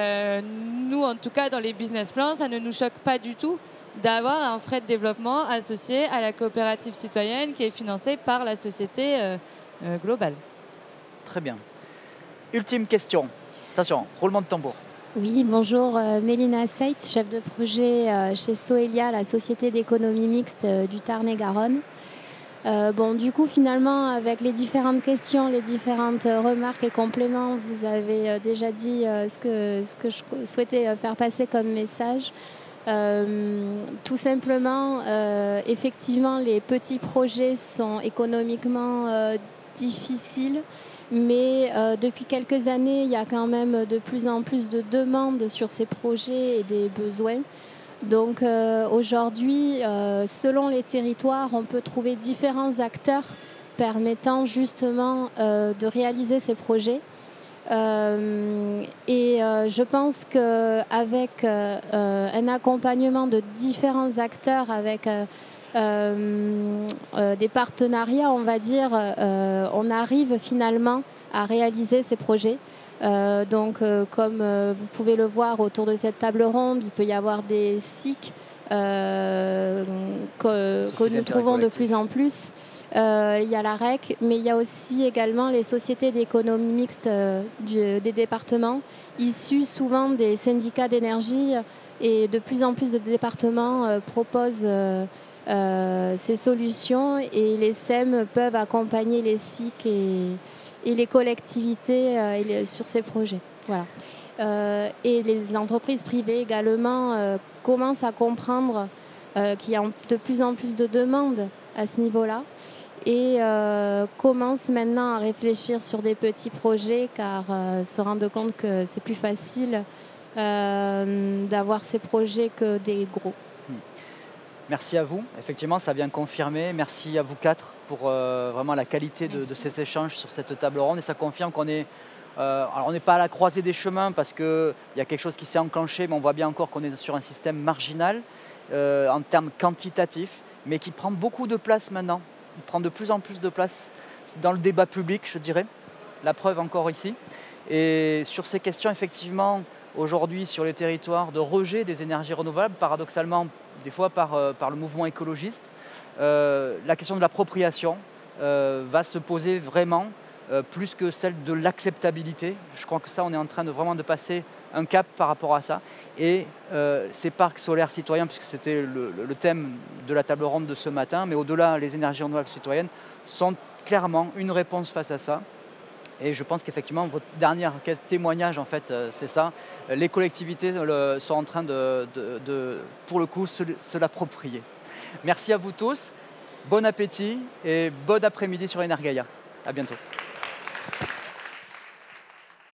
[SPEAKER 4] nous, en tout cas, dans les business plans, ça ne nous choque pas du tout d'avoir un frais de développement associé à la coopérative citoyenne qui est financée par la société globale.
[SPEAKER 1] Très bien. Ultime question. Attention, roulement de tambour.
[SPEAKER 10] Oui, bonjour. Mélina Seitz, chef de projet chez Soelia, la société d'économie mixte du Tarn-et-Garonne. Du coup, finalement, avec les différentes questions, les différentes remarques et compléments, vous avez déjà dit ce que je souhaitais faire passer comme message. Tout simplement, effectivement, les petits projets sont économiquement difficiles, mais depuis quelques années, il y a quand même de plus en plus de demandes sur ces projets et des besoins. Donc aujourd'hui, selon les territoires, on peut trouver différents acteurs permettant justement de réaliser ces projets. Je pense qu'avec un accompagnement de différents acteurs, avec des partenariats, on va dire, on arrive finalement à réaliser ces projets. Comme vous pouvez le voir autour de cette table ronde, il peut y avoir des SIC que nous trouvons de plus en plus. Il y a la REC, mais il y a aussi également les sociétés d'économie mixte des départements, issues souvent des syndicats d'énergie, et de plus en plus de départements proposent ces solutions, et les SEM peuvent accompagner les SIC et les collectivités sur ces projets. Voilà. Et les entreprises privées également commencent à comprendre qu'il y a de plus en plus de demandes à ce niveau-là, et commencent maintenant à réfléchir sur des petits projets, car se rendent compte que c'est plus facile d'avoir ces projets que des gros.
[SPEAKER 1] Merci à vous. Effectivement, ça vient confirmer. Merci à vous quatre pour vraiment la qualité de ces échanges sur cette table ronde. Et ça confirme qu'on est... alors on n'est pas à la croisée des chemins parce qu'il y a quelque chose qui s'est enclenché, mais on voit bien encore qu'on est sur un système marginal en termes quantitatifs, mais qui prend beaucoup de place maintenant. Il prend de plus en plus de place dans le débat public, je dirais. La preuve encore ici. Et sur ces questions, effectivement, aujourd'hui, sur les territoires de rejet des énergies renouvelables, paradoxalement, des fois par le mouvement écologiste, la question de l'appropriation va se poser vraiment plus que celle de l'acceptabilité. Je crois que ça, on est en train de vraiment de passer un cap par rapport à ça. Et ces parcs solaires citoyens, puisque c'était le thème de la table ronde de ce matin, mais au-delà, les énergies renouvelables citoyennes sont clairement une réponse face à ça. Et je pense qu'effectivement, votre dernier témoignage, en fait, c'est ça. Les collectivités sont en train pour le coup, se l'approprier. Merci à vous tous. Bon appétit et bon après-midi sur Energaia. À bientôt.